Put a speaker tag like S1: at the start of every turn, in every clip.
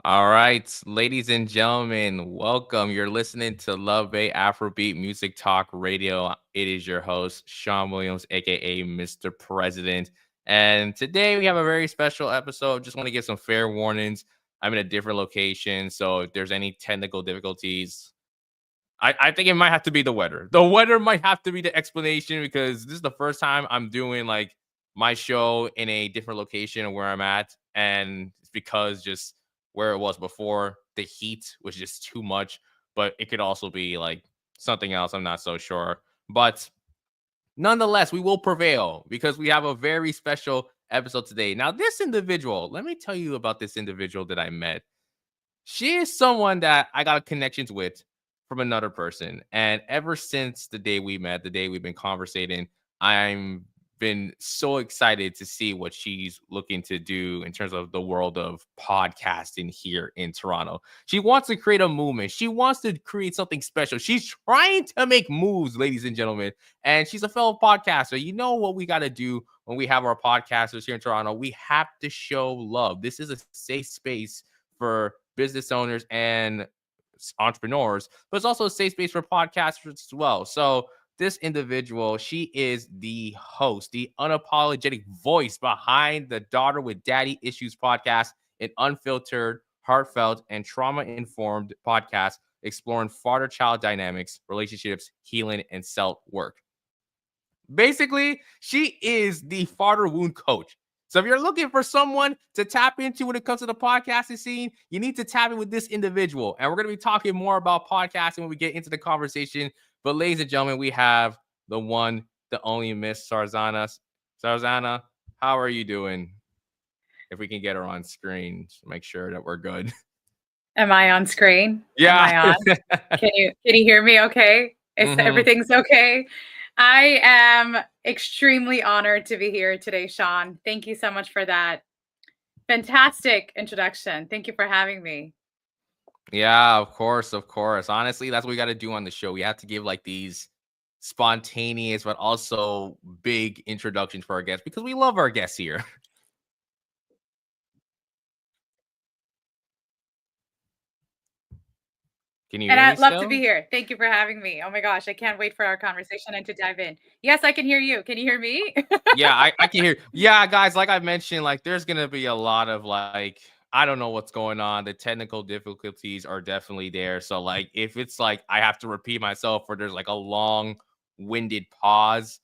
S1: All right, ladies and gentlemen, welcome. You're listening to Love Bay Afrobeat Music Talk Radio. It is your host, Shon Williams, aka Mr. President. And today we have a very special episode. Just want to give some fair warnings. I'm in a different location, so if there's any technical difficulties, I think it might have to be the weather. The weather might have to be the explanation because this is the first time I'm doing like my show in a different location of where I'm at. And it's because just where it was before, the heat was just too much. But it could also be like something else. I'm not so sure. But nonetheless, we will prevail because we have a very special episode today. Now, this individual, let me tell you about this individual that I met. She is someone that I got connections with from another person. And ever since the day we met, the day we've been conversating, I'm been so excited to see what she's looking to do in terms of the world of podcasting here in Toronto. She wants to create a movement. She wants to create something special. She's trying to make moves, ladies and gentlemen. And she's a fellow podcaster. You know what we got to do when we have our podcasters here in Toronto? We have to show love. This is a safe space for business owners and entrepreneurs, but it's also a safe space for podcasters as well. So this individual, she is the host, the unapologetic voice behind the Daughter with Daddy Issues podcast, an unfiltered, heartfelt, and trauma-informed podcast exploring father-child dynamics, relationships, healing, and self-work. Basically, she is the father wound coach. So if you're looking for someone to tap into when it comes to the podcasting scene, you need to tap in with this individual. And we're going to be talking more about podcasting when we get into the conversation. But ladies and gentlemen, we have the one, the only Miss Sarzana. Sarzana, how are you doing? If we can get her on screen, just make sure that we're good.
S2: Am I on screen? Am
S1: Yeah.
S2: I on? Can you hear me okay? Is
S1: Mhm.
S2: everything's okay? I am extremely honored to be here today, Sean. Thank you so much for that fantastic introduction. Thank you for having me.
S1: Yeah, of course, of course. Honestly, that's what we got to do on the show. We have to give like these spontaneous but also big introductions for our guests because we love our guests here. Can you
S2: And
S1: hear me
S2: I'd love to be
S1: still?
S2: here. Thank you for having me. Oh my gosh, I can't wait for our conversation and to dive in. Yes, I can hear you. Can you hear me?
S1: Yeah, I can hear. Yeah, guys, like I mentioned, like there's gonna be a lot of like I don't know what's going on. The technical difficulties are definitely there. So like if it's like I have to repeat myself or there's like a long winded pause,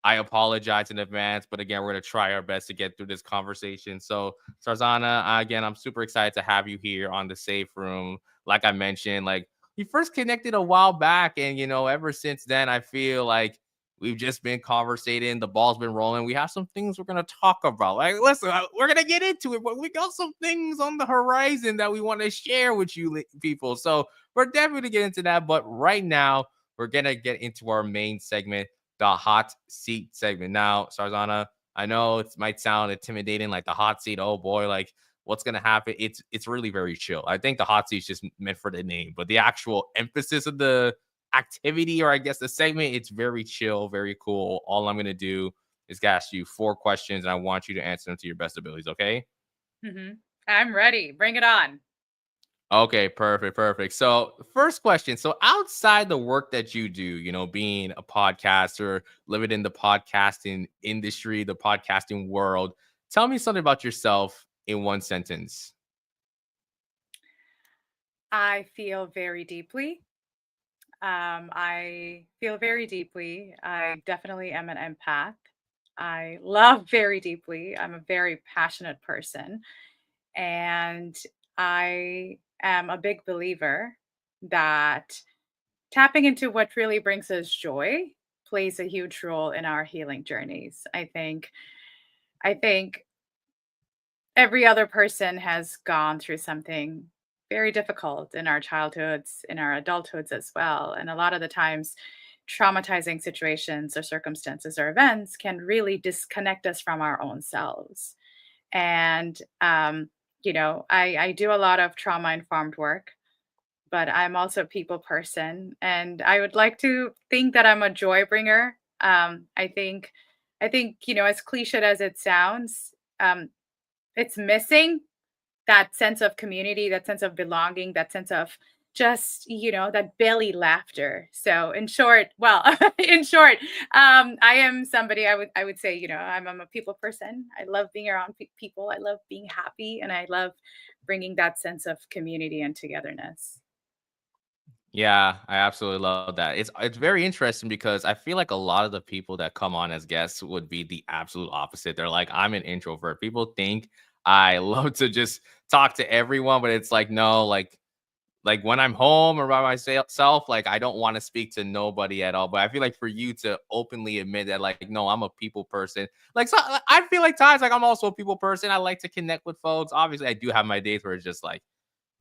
S1: I apologize in advance. But again, we're gonna try our best to get through this conversation. So Sarzana, again, I'm super excited to have you here on the safe room. Like I mentioned, like we first connected a while back, and ever since then, I feel like we've just been conversating. The ball's been rolling. We have some things we're gonna talk about. Like, listen, we're gonna get into it, but we got some things on the horizon that we want to share with you people. So we're definitely gonna get into that. But right now, we're gonna get into our main segment, the hot seat segment. Now, Sarzana, I know it might sound intimidating, like the hot seat. Oh boy, like what's gonna happen? It's really very chill. I think the hot seat is just meant for the name, but the actual emphasis of the activity, or I guess the segment, it's very chill, very cool. All I'm gonna do is ask you 4 questions, and I want you to answer them to your best abilities. Okay?
S2: hmm I'm ready. Bring it on.
S1: Okay, perfect, perfect. So, first question. So, outside the work that you do, being a podcaster, living in the podcasting industry, the podcasting world, tell me something about yourself in one sentence.
S2: I feel very deeply. I feel very deeply. I definitely am an empath. I love very deeply. I'm a very passionate person. And I am a big believer that tapping into what really brings us joy plays a huge role in our healing journeys. I think every other person has gone through something very difficult in our childhoods, in our adulthoods as well. And a lot of the times, traumatizing situations or circumstances or events can really disconnect us from our own selves. And, I do a lot of trauma informed work, but I'm also a people person. And I would like to think that I'm a joy bringer. I think, as cliched as it sounds, it's missing that sense of community, that sense of belonging, that sense of just, that belly laughter. So in short, well, in short, I am somebody I would say, I'm a people person. I love being around people. I love being happy, and I love bringing that sense of community and togetherness.
S1: Yeah, I absolutely love that. It's very interesting because I feel like a lot of the people that come on as guests would be the absolute opposite. They're like, I'm an introvert. People think I love to just talk to everyone, but it's like, no, like when I'm home or by myself, like I don't want to speak to nobody at all. But I feel like for you to openly admit that, like, no, I'm a people person. Like, so I feel like times like I'm also a people person. I like to connect with folks. Obviously, I do have my days where it's just like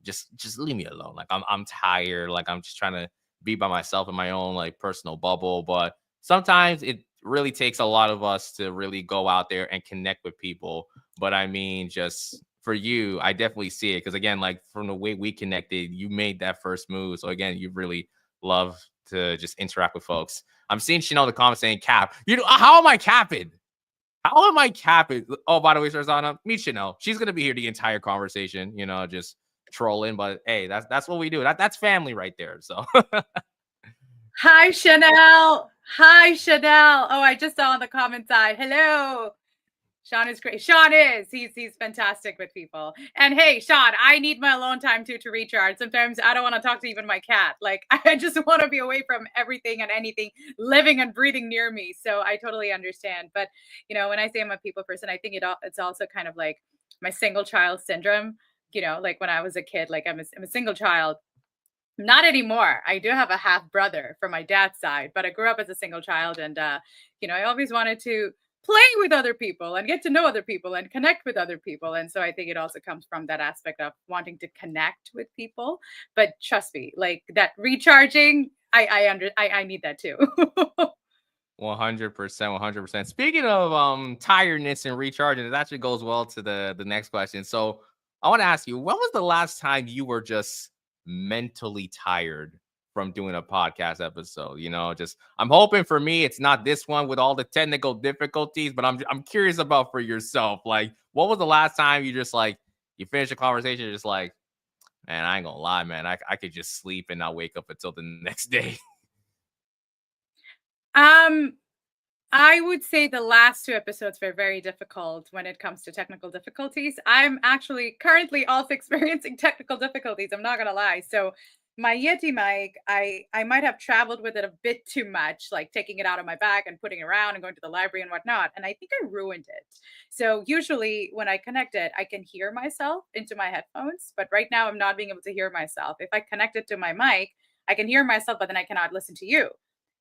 S1: just leave me alone. Like I'm tired. Like I'm just trying to be by myself in my own like personal bubble. But sometimes it really takes a lot of us to really go out there and connect with people. But I mean, just for you, I definitely see it because again, like from the way we connected, you made that first move. So again, you really love to just interact with folks. I'm seeing Chanel in the comments saying cap. You know, how am I capping? How am I capping? Oh, by the way, Sarzana, meet Chanel. She's gonna be here the entire conversation, just trolling. But hey, that's what we do. That's family right there. So
S2: Hi, Chanel. Hi, Chanel. Oh, I just saw on the comment side. Hello. Sean is great. Sean is. He's fantastic with people. And hey, Sean, I need my alone time too to recharge. Sometimes I don't want to talk to even my cat. Like I just want to be away from everything and anything living and breathing near me. So I totally understand. But when I say I'm a people person, I think it's also kind of like my single child syndrome. Like when I was a kid, like I'm a single child. Not anymore. I do have a half brother from my dad's side, but I grew up as a single child, and I always wanted to play with other people and get to know other people and connect with other people. And so I think it also comes from that aspect of wanting to connect with people. But trust me, like that recharging, I need that too.
S1: 100%, 100%. Speaking of tiredness and recharging, it actually goes well to the next question. So I want to ask you, when was the last time you were just mentally tired from doing a podcast episode? Just I'm hoping for me it's not this one with all the technical difficulties, but I'm curious about for yourself. Like, what was the last time you just like you finished a conversation, you're just like, man, I ain't gonna lie, man, I could just sleep and not wake up until the next day.
S2: um I would say the last two episodes were very difficult when it comes to technical difficulties. I'm actually currently also experiencing technical difficulties. I'm not gonna lie. So my Yeti mic, I might have traveled with it a bit too much, like taking it out of my bag and putting it around and going to the library and whatnot. And I think I ruined it. So usually when I connect it, I can hear myself into my headphones. But right now I'm not being able to hear myself. If I connect it to my mic, I can hear myself, but then I cannot listen to you.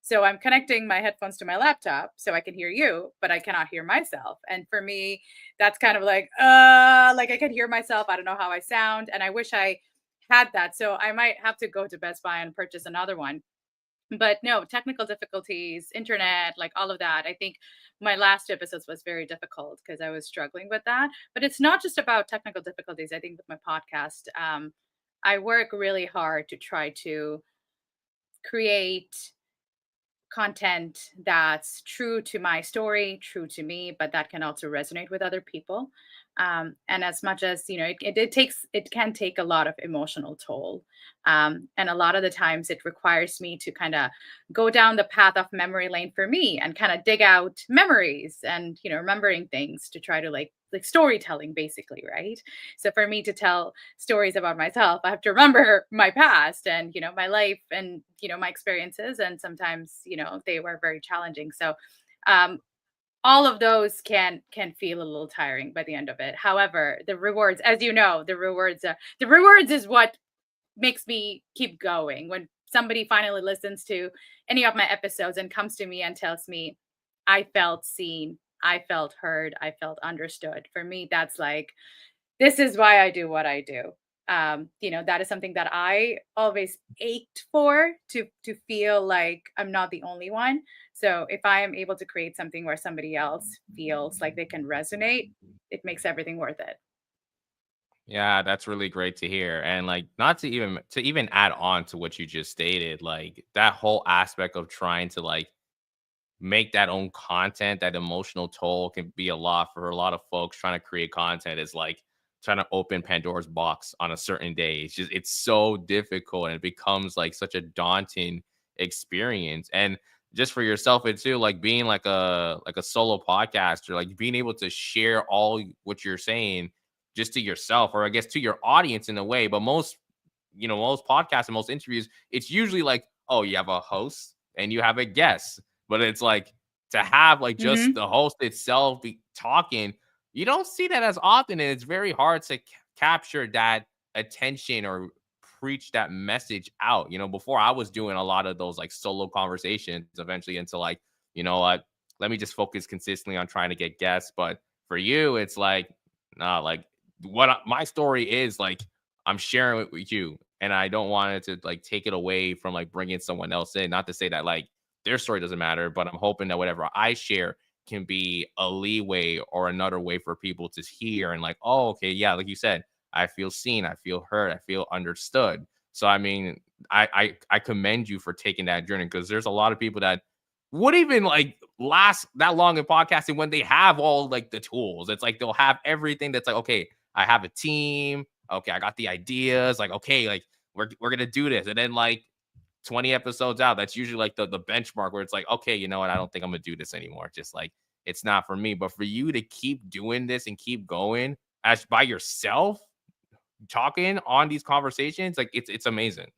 S2: So I'm connecting my headphones to my laptop so I can hear you, but I cannot hear myself. And for me, that's kind of like I can hear myself. I don't know how I sound. And I wish I had that. So I might have to go to Best Buy and purchase another one. But no, technical difficulties, internet, like all of that. I think my last episodes was very difficult because I was struggling with that. But it's not just about technical difficulties. I think with my podcast, I work really hard to try to create content that's true to my story, true to me, but that can also resonate with other people. And as much as it can take a lot of emotional toll, and a lot of the times it requires me to kind of go down the path of memory lane for me and kind of dig out memories and remembering things to try to like storytelling basically, right? So for me to tell stories about myself, I have to remember my past and my life and my experiences, and sometimes they were very challenging. So um all of those can feel a little tiring by the end of it. However, the rewards, as you know, the rewards is what makes me keep going. When somebody finally listens to any of my episodes and comes to me and tells me I felt seen, I felt heard, I felt understood, for me that's like, this is why I do what I do. That is something that I always ached for, to feel like I'm not the only one. So if I am able to create something where somebody else feels like they can resonate, it makes everything worth it.
S1: Yeah, that's really great to hear. And like not to even add on to what you just stated, like that whole aspect of trying to like make that own content, that emotional toll can be a lot for a lot of folks trying to create content is like trying to open Pandora's box on a certain day. It's so difficult, and it becomes like such a daunting experience. And just for yourself, it's too like being like a solo podcaster, like being able to share all what you're saying just to yourself, or I guess to your audience in a way. But most, most podcasts and most interviews, it's usually like, oh, you have a host and you have a guest. But it's like, to have like just
S2: Mhm.
S1: the host itself be talking, you don't see that as often. And it's very hard to capture that attention or preach that message out. Before I was doing a lot of those like solo conversations eventually into like, you know what, let me just focus consistently on trying to get guests. But for you, it's like, nah, like my story is like, I'm sharing it with you, and I don't want it to like take it away from like bringing someone else in. Not to say that like their story doesn't matter, but I'm hoping that whatever I share can be a leeway or another way for people to hear and like, oh, okay, yeah, like you said, I feel seen, I feel heard, I feel understood. So I mean, I commend you for taking that journey, because there's a lot of people that would even like last that long in podcasting when they have all like the tools. It's like they'll have everything that's like, okay, I have a team. Okay, I got the ideas. Like, okay, like we're gonna do this. And then like 20 episodes out, that's usually like the benchmark where it's like, okay, you know what? I don't think I'm gonna do this anymore. Just like it's not for me. But for you to keep doing this and keep going as by yourself, talking on these conversations, like it's amazing.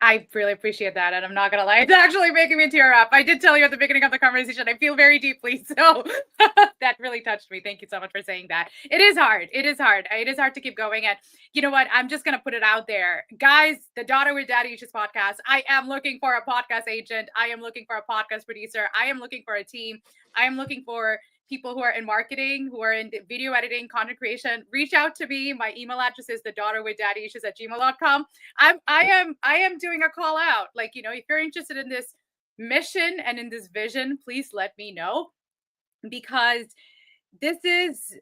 S2: I really appreciate that, and I'm not gonna lie, it's actually making me tear up. I did tell you at the beginning of the conversation, I feel very deeply, so that really touched me. Thank you so much for saying that. It is hard. It is hard. It is hard to keep going. And you know what? I'm just gonna put it out there, guys. The Daughter with Daddy Issues podcast. I am looking for a podcast agent. I am looking for a podcast producer. I am looking for a team. I am looking for people who are in marketing, who are in video editing, content creation. Reach out to me. My email address is thedaughterwithdaddyissues@gmail.com. I am doing a call out. Like, if you're interested in this mission and in this vision, please let me know, because this is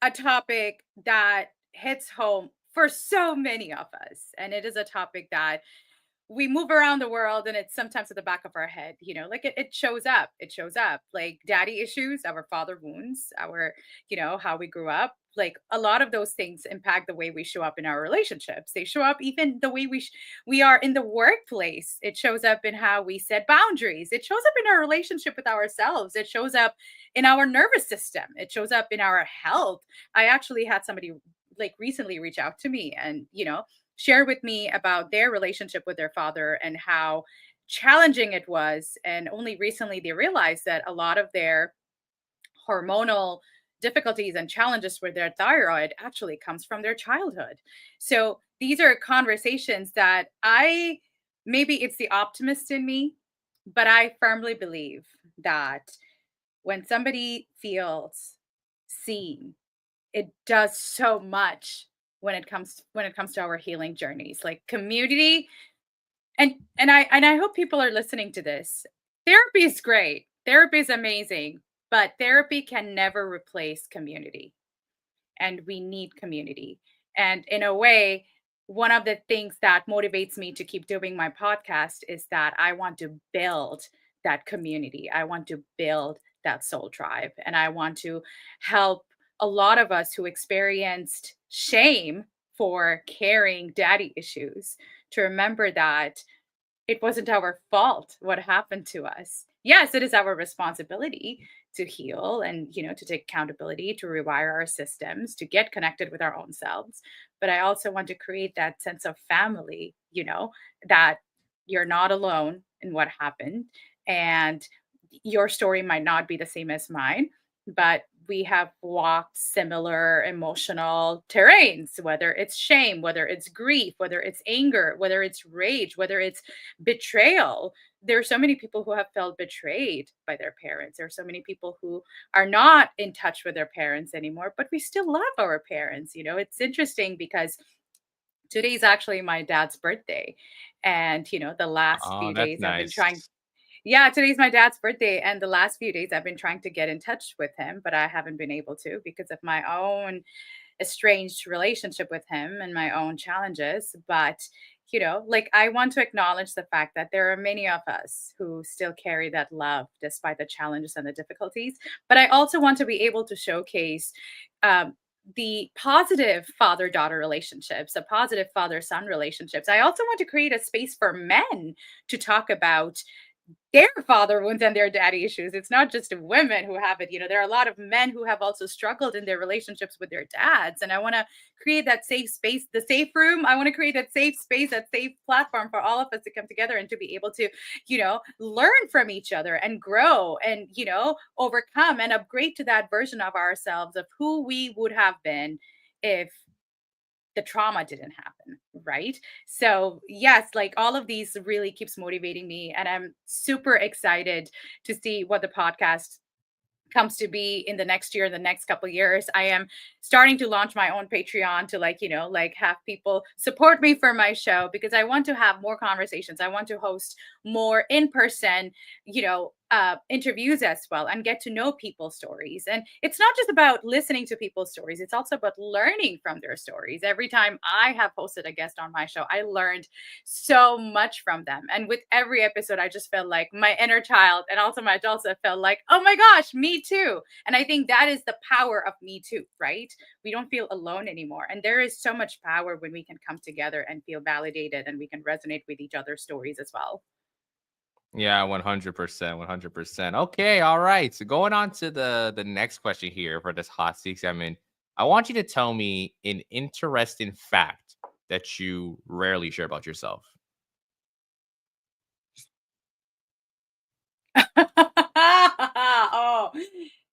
S2: a topic that hits home for so many of us. And it is a topic that we move around the world, and it's sometimes at the back of our head, like it shows up. It shows up like daddy issues, our father wounds, our, how we grew up. Like a lot of those things impact the way we show up in our relationships. They show up even the way we are in the workplace. It shows up in how we set boundaries. It shows up in our relationship with ourselves. It shows up in our nervous system. It shows up in our health. I actually had somebody like recently reach out to me and, share with me about their relationship with their father and how challenging it was. And only recently they realized that a lot of their hormonal difficulties and challenges with their thyroid actually comes from their childhood. So these are conversations that maybe it's the optimist in me, but I firmly believe that when somebody feels seen, it does so much when it comes to our healing journeys, like community. And I hope people are listening to this. Therapy is great, therapy is amazing, but therapy can never replace community, and we need community. And in a way, one of the things that motivates me to keep doing my podcast is that I want to build that community. I want to build that soul tribe. And I want to help a lot of us who experienced shame for carrying daddy issues to remember that it wasn't our fault what happened to us. Yes, it is our responsibility to heal and, to take accountability, to rewire our systems, to get connected with our own selves. But I also want to create that sense of family, that you're not alone in what happened. And your story might not be the same as mine, but we have walked similar emotional terrains, whether it's shame, whether it's grief, whether it's anger, whether it's rage, whether it's betrayal. There are so many people who have felt betrayed by their parents. There are so many people who are not in touch with their parents anymore, but we still love our parents. It's interesting because today's actually my dad's birthday. And, the last
S1: Oh,
S2: few
S1: that's
S2: days I've been
S1: nice.
S2: trying. Yeah, today's my dad's birthday, and the last few days I've been trying to get in touch with him, but I haven't been able to because of my own estranged relationship with him and my own challenges. But Like I want to acknowledge the fact that there are many of us who still carry that love despite the challenges and the difficulties. But I also want to be able to showcase um, the positive father daughter relationships, the positive father son relationships. I also want to create a space for men to talk about their father wounds and their daddy issues. It's not just women who have it. There are a lot of men who have also struggled in their relationships with their dads. And I want to create that safe space, the safe room. I want to create that safe space, that safe platform for all of us to come together and to be able to, learn from each other and grow and, overcome and upgrade to that version of ourselves of who we would have been if the trauma didn't happen, right? So yes, like all of these really keeps motivating me, and I'm super excited to see what the podcast comes to be in the next year, the next couple years. I am starting to launch my own Patreon to like have people support me for my show because I want to have more conversations. I want to host more in-person, interviews as well and get to know people's stories. And it's not just about listening to people's stories, it's also about learning from their stories. Every time I have hosted a guest on my show, I learned so much from them. And with every episode, I just felt like my inner child and also my adult self felt like, oh my gosh, me too. And I think that is the power of me too, right? We don't feel alone anymore. And there is so much power when we can come together and feel validated and we can resonate with each other's stories as well.
S1: Yeah, 100%, 100%. Okay, all right. So going on to the next question here for this hot seat segment, I want you to tell me an interesting fact that you rarely share about yourself.
S2: Oh,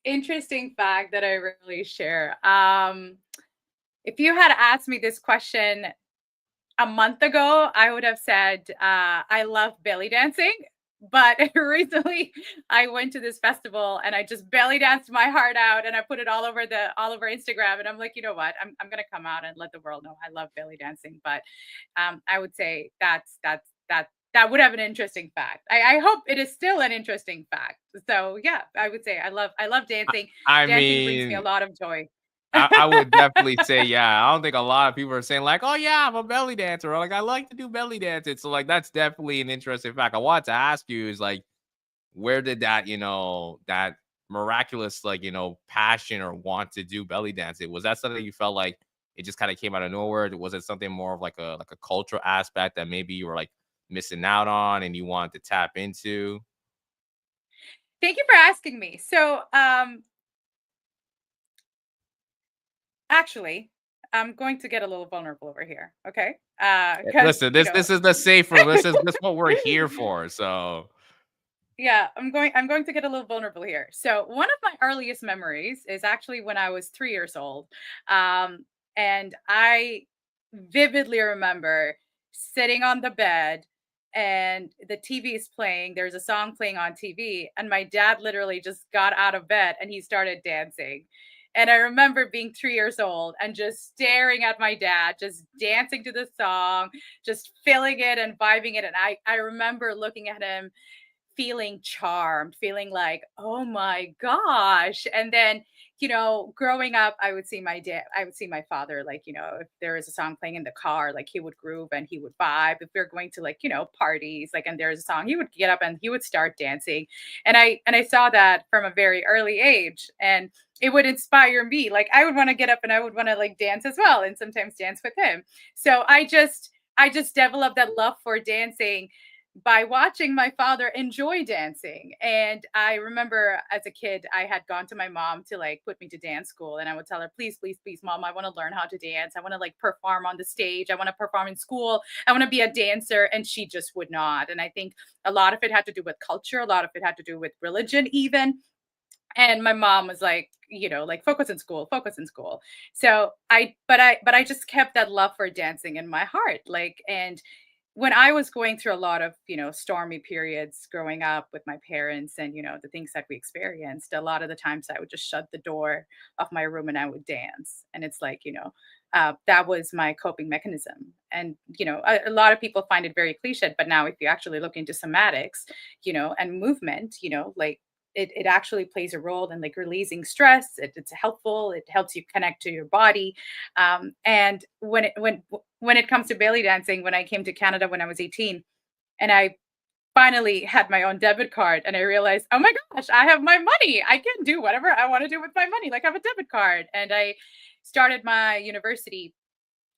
S2: interesting fact that I rarely share. If you had asked me this question a month ago, I would have said I love belly dancing. But recently, I went to this festival and I just belly danced my heart out, and I put it all over Instagram. And I'm like, you know what? I'm gonna come out and let the world know I love belly dancing. But I would say that would have an interesting fact. I hope it is still an interesting fact. So yeah, I would say I love
S1: I,
S2: dancing.
S1: I
S2: Dancing brings me a
S1: mean,
S2: lot of joy.
S1: I would definitely say, yeah. I don't think a lot of people are saying like, "Oh yeah, I'm a belly dancer," or like, "I like to do belly dancing." So like, that's definitely an interesting fact. I wanted to ask you is like, where did that, that miraculous like, passion or want to do belly dancing? Was that something you felt like it just kind of came out of nowhere? Was it something more of like a cultural aspect that maybe you were like missing out on and you wanted to tap into?
S2: Thank you for asking me. So actually, I'm going to get a little vulnerable over here, okay? Because
S1: Listen, this is the safe room. This what we're here for. So
S2: yeah, I'm going to get a little vulnerable here. So one of my earliest memories is actually when I was 3 years old, um, and I vividly remember sitting on the bed and the TV is playing. There's a song playing on TV, and my dad literally just got out of bed and he started dancing. And I remember being 3 years old and just staring at my dad, just dancing to the song, just feeling it and vibing it. And I remember looking at him feeling charmed, feeling like, oh my gosh. And then, growing up, I would see my dad, I would see my father, like, if there was a song playing in the car, like he would groove and he would vibe. If we are going to like, parties, like, and there's a song, he would get up and he would start dancing. And I saw that from a very early age. And it would inspire me. Like I would want to get up and I would want to like dance as well and sometimes dance with him. So I just developed that love for dancing by watching my enjoy dancing. And I remember as a kid, I had gone to my mom to like put me to dance school. And I would tell her, please, please, please, mom, I want to learn how to dance. I want to like perform on the stage. I want to perform in school. I want to be a dancer. And she just would not. And I think a lot of it had to do with culture, a lot of it had to do with religion, even. And my mom was like, like focus in school, focus in school. So but I just kept that love for dancing in my heart. Like, and when I was going through a lot of, stormy periods growing up with my parents and, the things that we experienced, a lot of the times I would just shut the door of my room and I would dance. And it's like, that was my coping mechanism. And, a lot of people find it very cliched, but now if you actually look into somatics, and movement, like it actually plays a role in like releasing stress. It's helpful. It helps you connect to your body. And when it comes to belly dancing, when I came to Canada when I was 18, and I finally had my own debit card, and I realized, oh my gosh, I have my money. I can do whatever I want to do with my money. Like I have a debit card, and I started my university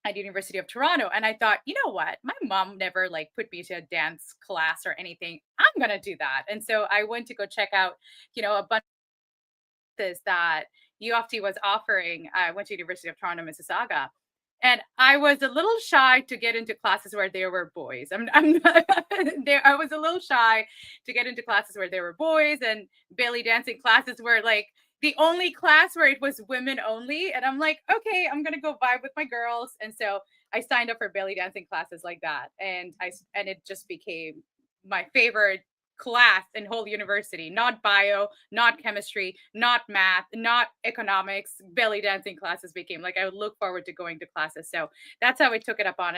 S2: at University of Toronto, and I thought, you know what? My mom never like put me to a dance class or anything. I'm gonna do that. And so I went to go check out, a bunch this that U of T was offering. I went to University of Toronto, Mississauga, and I was a little shy to get into classes where there were boys. I'm not, there. I was a little shy to get into classes where there were boys, and belly dancing classes were like the only class where it was women only. And I'm like, okay, I'm gonna go vibe with my girls. And so I signed up for belly dancing classes like that, and it just became my favorite class in whole university. Not bio, not chemistry, not math, not economics. Belly dancing classes became like I would look forward to going to classes. So that's how I took it up on.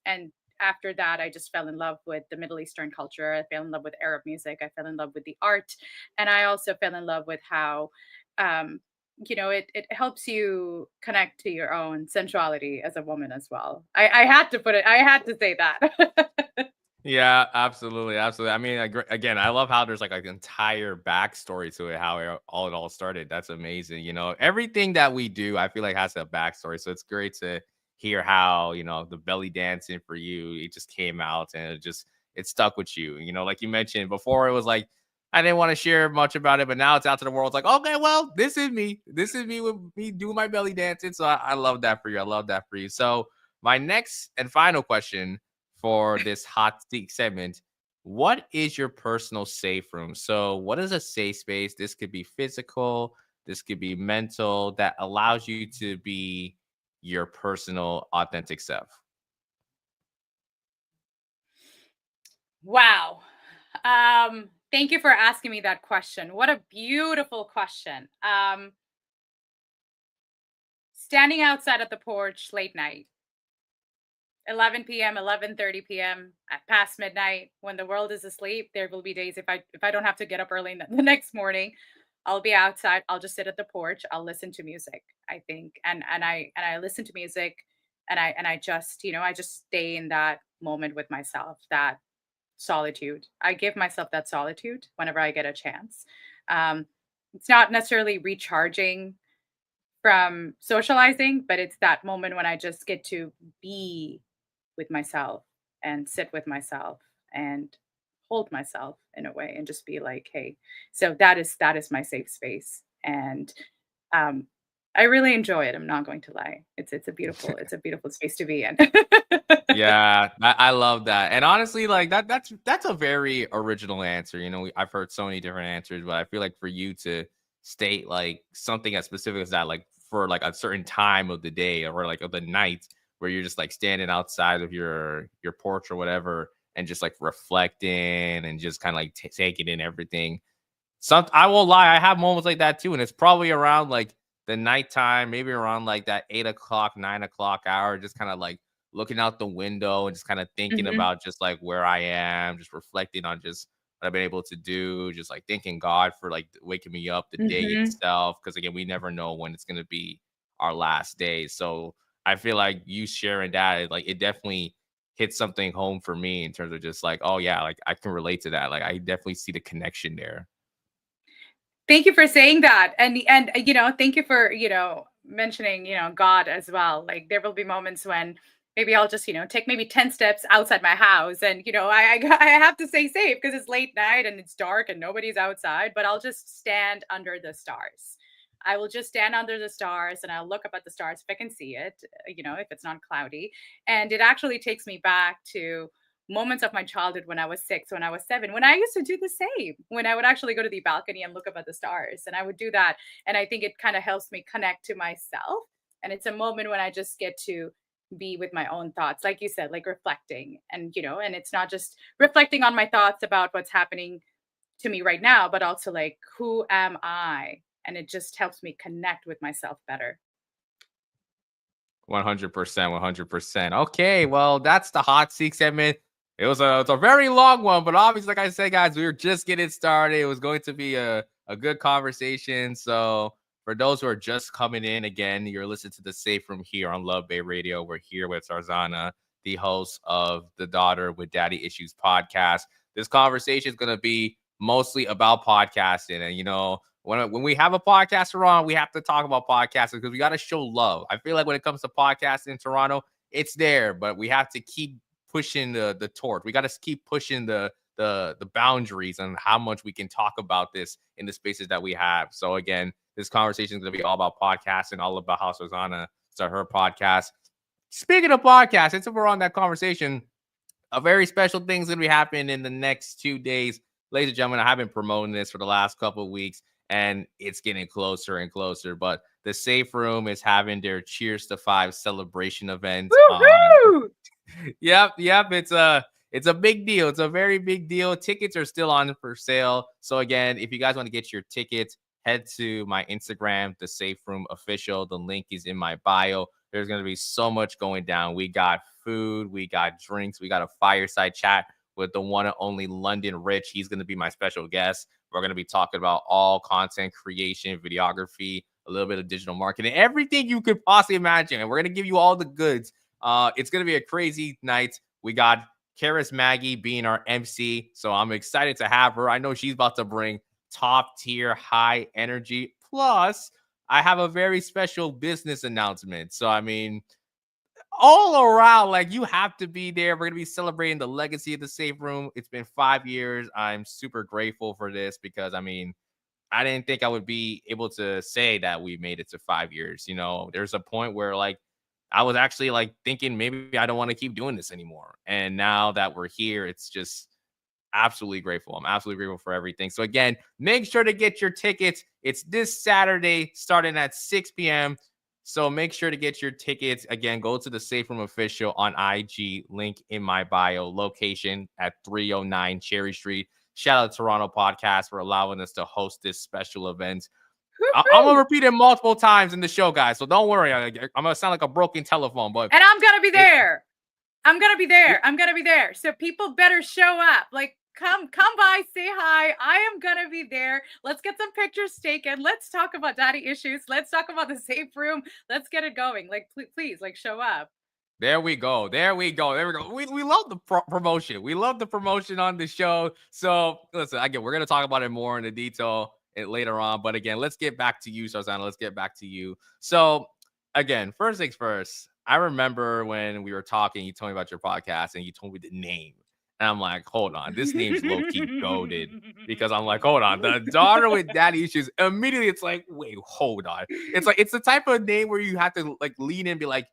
S2: And after that I just fell in love with the Middle Eastern culture. I fell in love with Arab music. I fell in love with the art, and I also fell in love with how um it helps you connect to your own sensuality as a woman as well. I had to put it, I had to say that.
S1: Yeah, absolutely, absolutely. I mean, again, I love how there's like an entire backstory to it, how it all started. That's amazing. Everything that we do, I feel like has a backstory. So it's great to hear how the belly dancing for you, it just came out and it stuck with you. Like you mentioned before, it was like I didn't want to share much about it, but now it's out to the world. It's like, okay, well, this is me. This is me with me doing my belly dancing. So I love that for you. I love that for you. So my next and final question for this hot seat segment. What is your personal safe room? So, what is a safe space? This could be physical, this could be mental, that allows you to be your personal, authentic self.
S2: Wow. Thank you for asking me that question. What a beautiful question. Standing outside at the porch late night, 11 p.m., 11:30 p.m., at past midnight, when the world is asleep. There will be days if I don't have to get up early in the next morning, I'll be outside. I'll just sit at the porch. I'll listen to music, I think. And I listen to music, and I just, I just stay in that moment with myself, that solitude. I give myself that solitude whenever I get a chance. Um, it's not necessarily recharging from socializing, but it's that moment when I just get to be with myself and sit with myself and hold myself in a way and just be like, hey, so that is my safe space. And um I really enjoy it. I'm not going to lie. It's a beautiful space to be in.
S1: Yeah, I love that. And honestly, like that's a very original answer. I've heard so many different answers, but I feel like for you to state like something as specific as that, like for like a certain time of the day or like of the night where you're just like standing outside of your porch or whatever and just like reflecting and just kind of like taking in everything. I won't lie, I have moments like that too, and it's probably around like the nighttime, maybe around like that 8 o'clock, 9 o'clock hour, just kind of like looking out the window and just kind of thinking
S2: Mhm,
S1: about just like where I am, just reflecting on just what I've been able to do, just like thanking God for like waking me up the day
S2: mhm.
S1: itself. Cause again, we never know when it's gonna be our last day. So I feel like you sharing that, like it definitely hit something home for me in terms of just like, oh yeah, like I can relate to that. Like I definitely see the connection there.
S2: Thank you for saying that. And thank you for, mentioning, God as well. Like there will be moments when maybe I'll just, take maybe 10 steps outside my house, and I have to stay safe because it's late night and it's dark and nobody's outside, but I'll just stand under the stars. I will just stand under the stars and I'll look up at the stars if I can see it, if it's not cloudy. And it actually takes me back to moments of my childhood when I was 6, when I was 7, when I used to do the same, when I would actually go to the balcony and look up at the stars. And I would do that. And I think it kind of helps me connect to myself. And it's a moment when I just get to be with my own thoughts, like you said, like reflecting. And it's not just reflecting on my thoughts about what's happening to me right now, but also like, who am I? And it just helps me connect with myself better.
S1: 100%, 100%. Okay, well, that's the hot seat segment. It's a very long one, but obviously, like I said, guys, we were just getting started. It was going to be a good conversation. So for those who are just coming in, again, you're listening to the Safe Room here on Love Bay Radio. We're here with Sarzana, the host of the Daughter with Daddy Issues podcast. This conversation is going to be mostly about podcasting. And, when we have a podcaster on, we have to talk about podcasting because we got to show love. I feel like when it comes to podcasting in Toronto, it's there, but we have to keep pushing the torch. We got to keep pushing the boundaries on how much we can talk about this in the spaces that we have. So again, this conversation is going to be all about podcasting, all about how Sarzana start her podcast. Speaking of podcasts, since we're on that conversation, a very special thing's going to be happening in the next 2 days. Ladies and gentlemen, I have been promoting this for the last couple of weeks, and it's getting closer and closer. But the Safe Room is having their Cheers to 5 celebration event. Yep. It's a big deal. It's a very big deal. Tickets are still on for sale. So again, if you guys want to get your tickets, head to my Instagram, the Safe Room Official. The link is in my bio. There's going to be so much going down. We got food, we got drinks, we got a fireside chat with the one and only London Rich. He's going to be my special guest. We're going to be talking about all content creation, videography, a little bit of digital marketing, everything you could possibly imagine. And we're going to give you all the goods. It's going to be a crazy night. We got Karis Maggie being our MC. So I'm excited to have her. I know she's about to bring top tier, high energy. Plus, I have a very special business announcement. So, I mean, all around, like, you have to be there. We're going to be celebrating the legacy of the Safe Room. It's been 5 years. I'm super grateful for this because, I mean, I didn't think I would be able to say that we made it to 5 years. There's a point where, like, I was actually like thinking maybe I don't want to keep doing this anymore. And now that we're here, it's just absolutely grateful. I'm absolutely grateful for everything. So again, make sure to get your tickets. It's this Saturday starting at 6 p.m. So make sure to get your tickets. Again, go to the Safe Room Official on IG, link in my bio, location at 309 Cherry Street. Shout out to Toronto Podcast for allowing us to host this special event. I'm gonna repeat it multiple times in the show, guys. So don't worry. I'm gonna sound like a broken telephone, but
S2: I'm gonna be there. I'm gonna be there. So people better show up. Like, come by, say hi. I am gonna be there. Let's get some pictures taken. Let's talk about daddy issues. Let's talk about the Safe Room. Let's get it going. Like, please, like, show up.
S1: There we go. We love the promotion. We love the promotion on the show. So listen, again, we're gonna talk about it more in the detail later on. But again, let's get back to you, Sarzana. Let's get back to you. So again, first things first. I remember when we were talking, you told me about your podcast and you told me the name. And I'm like, hold on, this name's low-key goated. Because I'm like, hold on, the Daughter with Daddy Issues. Immediately it's like, wait, hold on. It's like, it's the type of name where you have to like lean in and be like,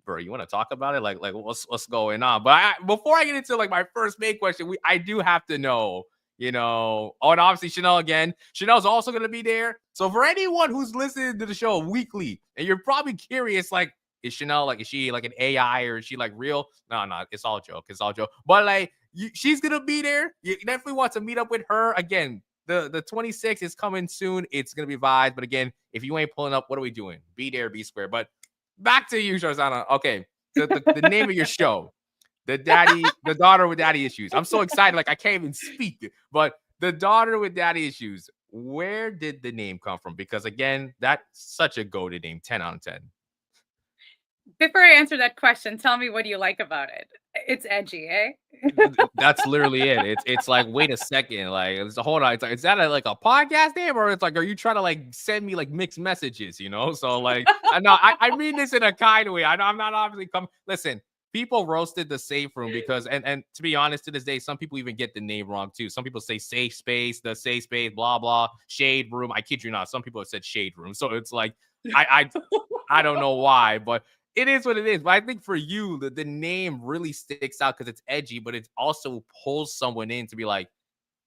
S1: bro, you want to talk about it? Like what's going on? But before I get into like my first main question, I do have to know, and obviously Chanel again. Chanel's also going to be there. So for anyone who's listening to the show weekly, and you're probably curious, like, is Chanel, like, is she like an AI or is she like real? No, it's all joke. It's all joke. But like, she's going to be there. You definitely want to meet up with her. Again, the 26th is coming soon. It's going to be vibes. But again, if you ain't pulling up, what are we doing? Be there, be square. But back to you, Sarzana. Okay, the name of your show, the Daughter with Daddy Issues. I'm so excited, like I can't even speak. But the Daughter with Daddy Issues. Where did the name come from? Because again, that's such a goated name. 10 out of 10.
S2: Before I answer that question, tell me what do you like about it? It's edgy, eh?
S1: That's literally it. It's like, wait a second, like, hold on. It's like, is that like a podcast name, or it's like, are you trying to like send me like mixed messages? So like, I mean this in a kind way. I'm not obviously Listen, people roasted the Safe Room because, and to be honest, to this day, some people even get the name wrong too. Some people say safe space, the safe space, blah blah, shade room. I kid you not. Some people have said shade room. So it's like, I don't know why, but it is what it is. But I think for you, the name really sticks out because it's edgy, but it also pulls someone in to be like,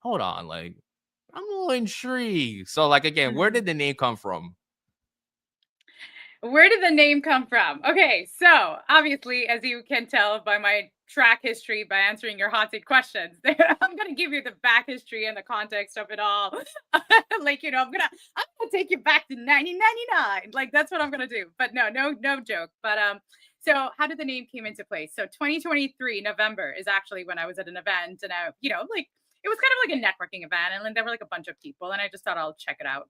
S1: hold on, like, I'm a little intrigued. So, like, again, where did the name come from?
S2: Where did the name come from? Okay, so obviously, as you can tell by my track history, by answering your hot seat questions, I'm gonna give you the back history and the context of it all. Like, I'm gonna take you back to 1999. Like, that's what I'm gonna do. But no joke. But so how did the name came into place? So 2023 November is actually when I was at an event, and like, it was kind of like a networking event, and then there were like a bunch of people, and I just thought I'll check it out.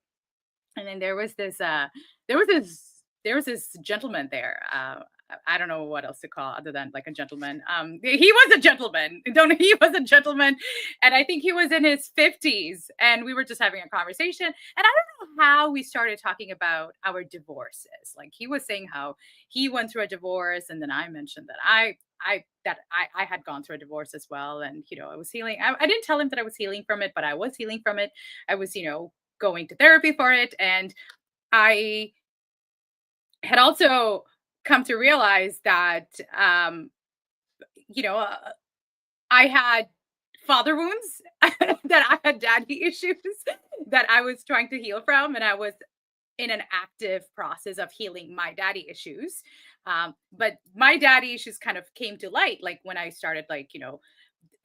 S2: And then there was this there was this gentleman there. I don't know what else to call other than like a gentleman. He was a gentleman. Don't He was a gentleman, and I think he was in his 50s. And we were just having a conversation. And I don't know how we started talking about our divorces. Like he was saying how he went through a divorce, and then I mentioned that I had gone through a divorce as well, and I was healing. I didn't tell him that I was healing from it, but I was healing from it. I was going to therapy for it. And I had also come to realize that, you know, uh, I had father wounds, that I had daddy issues that I was trying to heal from. And I was in an active process of healing my daddy issues. But my daddy issues kind of came to light, like when I started, like,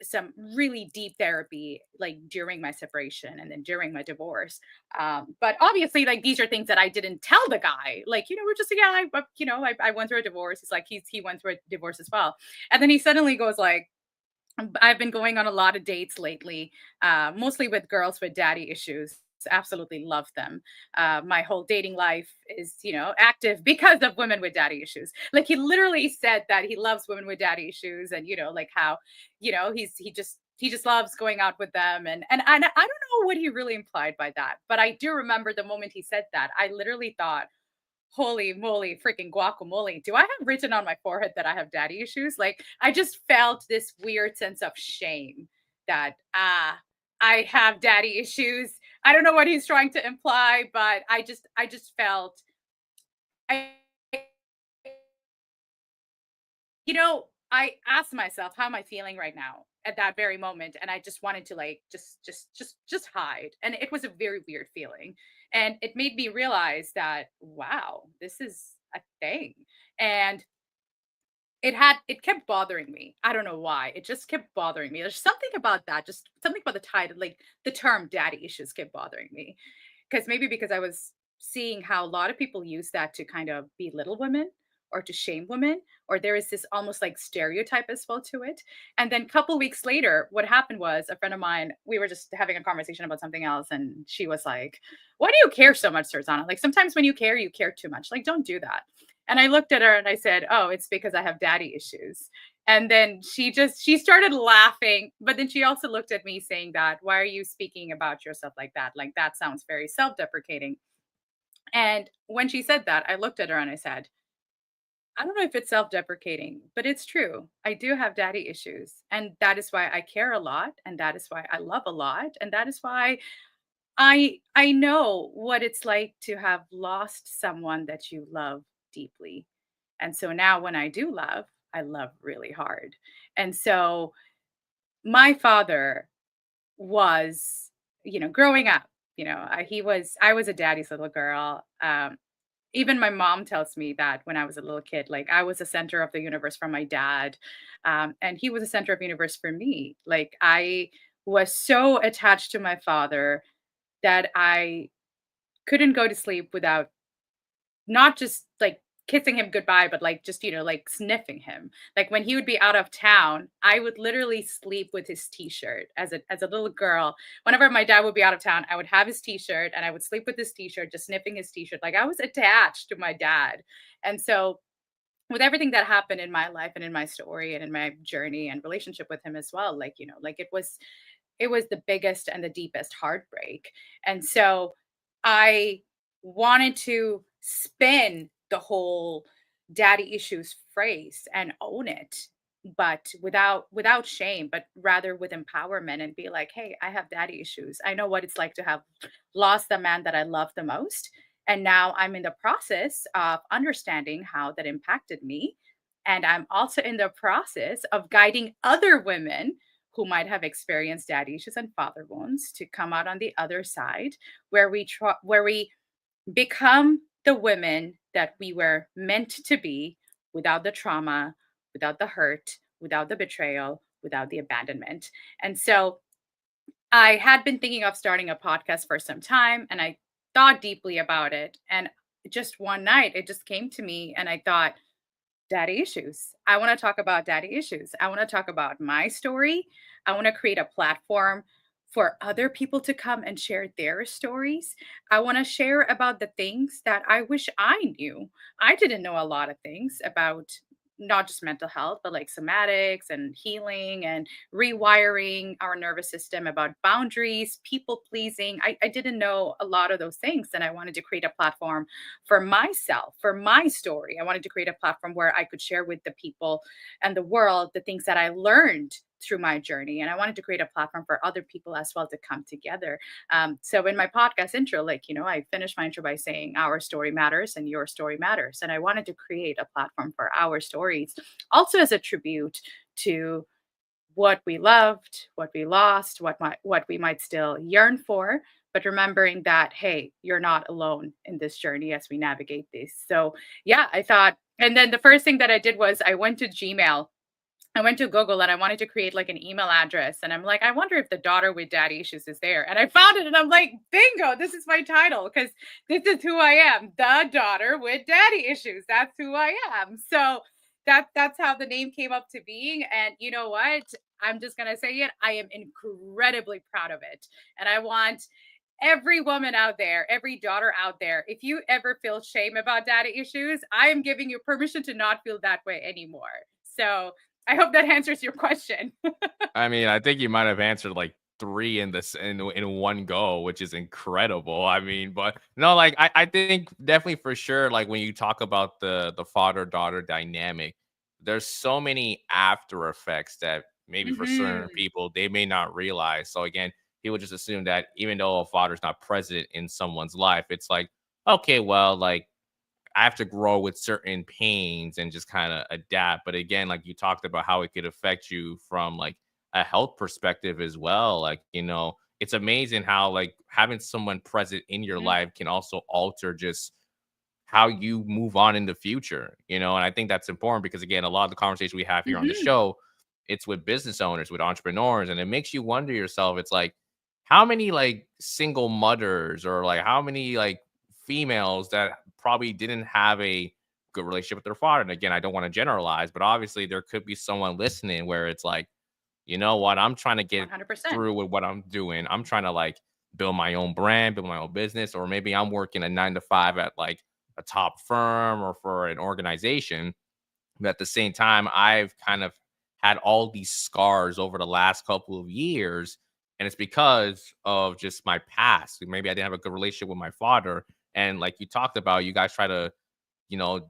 S2: some really deep therapy, like during my separation and then during my divorce. But obviously, like, these are things that I didn't tell the guy. Like, we're just, yeah, I went through a divorce. It's like he went through a divorce as well. And then he suddenly goes like, I've been going on a lot of dates lately, mostly with girls with daddy issues. Absolutely love them. My whole dating life is, active because of women with daddy issues. Like he literally said that he loves women with daddy issues, and like how, he just loves going out with them, and I don't know what he really implied by that, but I do remember the moment he said that, I literally thought, holy moly, freaking guacamole. Do I have written on my forehead that I have daddy issues? Like, I just felt this weird sense of shame that, I have daddy issues. I don't know what he's trying to imply, but I just felt, I, I asked myself, how am I feeling right now at that very moment? And I just wanted to, like, just hide. And it was a very weird feeling. And it made me realize that, wow, this is a thing. And it kept bothering me. I don't know why. It just kept bothering me. There's something about that, just something about the title, like the term daddy issues kept bothering me. Because maybe because I was seeing how a lot of people use that to kind of belittle women or to shame women, or there is this almost like stereotype as well to it. And then a couple weeks later, what happened was a friend of mine, we were just having a conversation about something else, and she was like, "Why do you care so much, Sarzana? Like sometimes when you care too much. Like don't do that." And I looked at her and I said, "Oh, it's because I have daddy issues." And then she started laughing, but then she also looked at me saying that, "Why are you speaking about yourself like that? Like that sounds very self-deprecating." And when she said that, I looked at her and I said, "I don't know if it's self-deprecating, but it's true. I do have daddy issues, and that is why I care a lot, and that is why I love a lot, and that is why I know what it's like to have lost someone that you love deeply. And so now when I love really hard." And so my father was, growing up, I was a daddy's little girl. Even my mom tells me that when I was a little kid, like I was the center of the universe for my dad, and he was the center of the universe for me. Like I was so attached to my father that I couldn't go to sleep without not just like kissing him goodbye, but like just, like sniffing him. Like when he would be out of town, I would literally sleep with his t-shirt as a little girl. Whenever my dad would be out of town, I would have his t-shirt and I would sleep with his t-shirt, just sniffing his t-shirt. Like I was attached to my dad. And so with everything that happened in my life and in my story and in my journey and relationship with him as well, like, like it was the biggest and the deepest heartbreak. And so I wanted to spin the whole daddy issues phrase and own it, but without shame, but rather with empowerment, and be like, "Hey, I have daddy issues. I know what it's like to have lost the man that I love the most. And now I'm in the process of understanding how that impacted me. And I'm also in the process of guiding other women who might have experienced daddy issues and father wounds to come out on the other side, where we become the women that we were meant to be, without the trauma, without the hurt, without the betrayal, without the abandonment." And so I had been thinking of starting a podcast for some time, and I thought deeply about it. And just one night, it just came to me, and I thought, daddy issues. I want to talk about daddy issues. I want to talk about my story. I want to create a platform for other people to come and share their stories. I want to share about the things that I wish I knew. I didn't know a lot of things about not just mental health, but like somatics and healing and rewiring our nervous system, about boundaries, people pleasing. I didn't know a lot of those things. And I wanted to create a platform for myself, for my story. I wanted to create a platform where I could share with the people and the world the things that I learned through my journey. And I wanted to create a platform for other people as well to come together. So in my podcast intro, like, I finished my intro by saying our story matters and your story matters. And I wanted to create a platform for our stories, also as a tribute to what we loved, what we lost, what we might still yearn for, but remembering that, hey, you're not alone in this journey as we navigate this. So yeah, I thought, and then the first thing that I did was I went to Gmail. I went to Google and I wanted to create like an email address. And I'm like, I wonder if the daughter with daddy issues is there. And I found it and I'm like, bingo, this is my title because this is who I am. The daughter with daddy issues. That's who I am. So that's how the name came up to being. And you know what? I'm just gonna say it. I am incredibly proud of it. And I want every woman out there, every daughter out there, if you ever feel shame about daddy issues, I am giving you permission to not feel that way anymore. So I hope that answers your question.
S1: I mean, I think you might have answered like three in this in one go, which is incredible. I mean, but no, like I think definitely for sure, like when you talk about the father daughter dynamic, there's so many after effects that maybe for certain
S2: Mhm.
S1: people they may not realize. So again, people just assume that even though a father's not present in someone's life, it's like, okay, well, like I have to grow with certain pains and just kind of adapt. But again, like you talked about how it could affect you from like a health perspective as well. Like, it's amazing how like having someone present in your
S2: Mhm.
S1: life can also alter just how you move on in the future, and I think that's important because again, a lot of the conversation we have here on the
S2: Mhm.
S1: show, it's with business owners, with entrepreneurs, and it makes you wonder yourself, it's like how many like single mothers or like how many like females that probably didn't have a good relationship with their father. And again, I don't want to generalize, but obviously there could be someone listening where it's like, you know what, I'm trying to get
S2: 100%.
S1: through with what I'm doing. I'm trying to like build my own brand, build my own business, or maybe I'm working a 9 to 5 at like a top firm or for an organization. But at the same time, I've kind of had all these scars over the last couple of years. And it's because of just my past. Maybe I didn't have a good relationship with my father. And like you talked about, you guys try to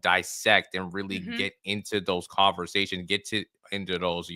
S1: dissect and really
S2: Mhm.
S1: get into those conversations, get to into those,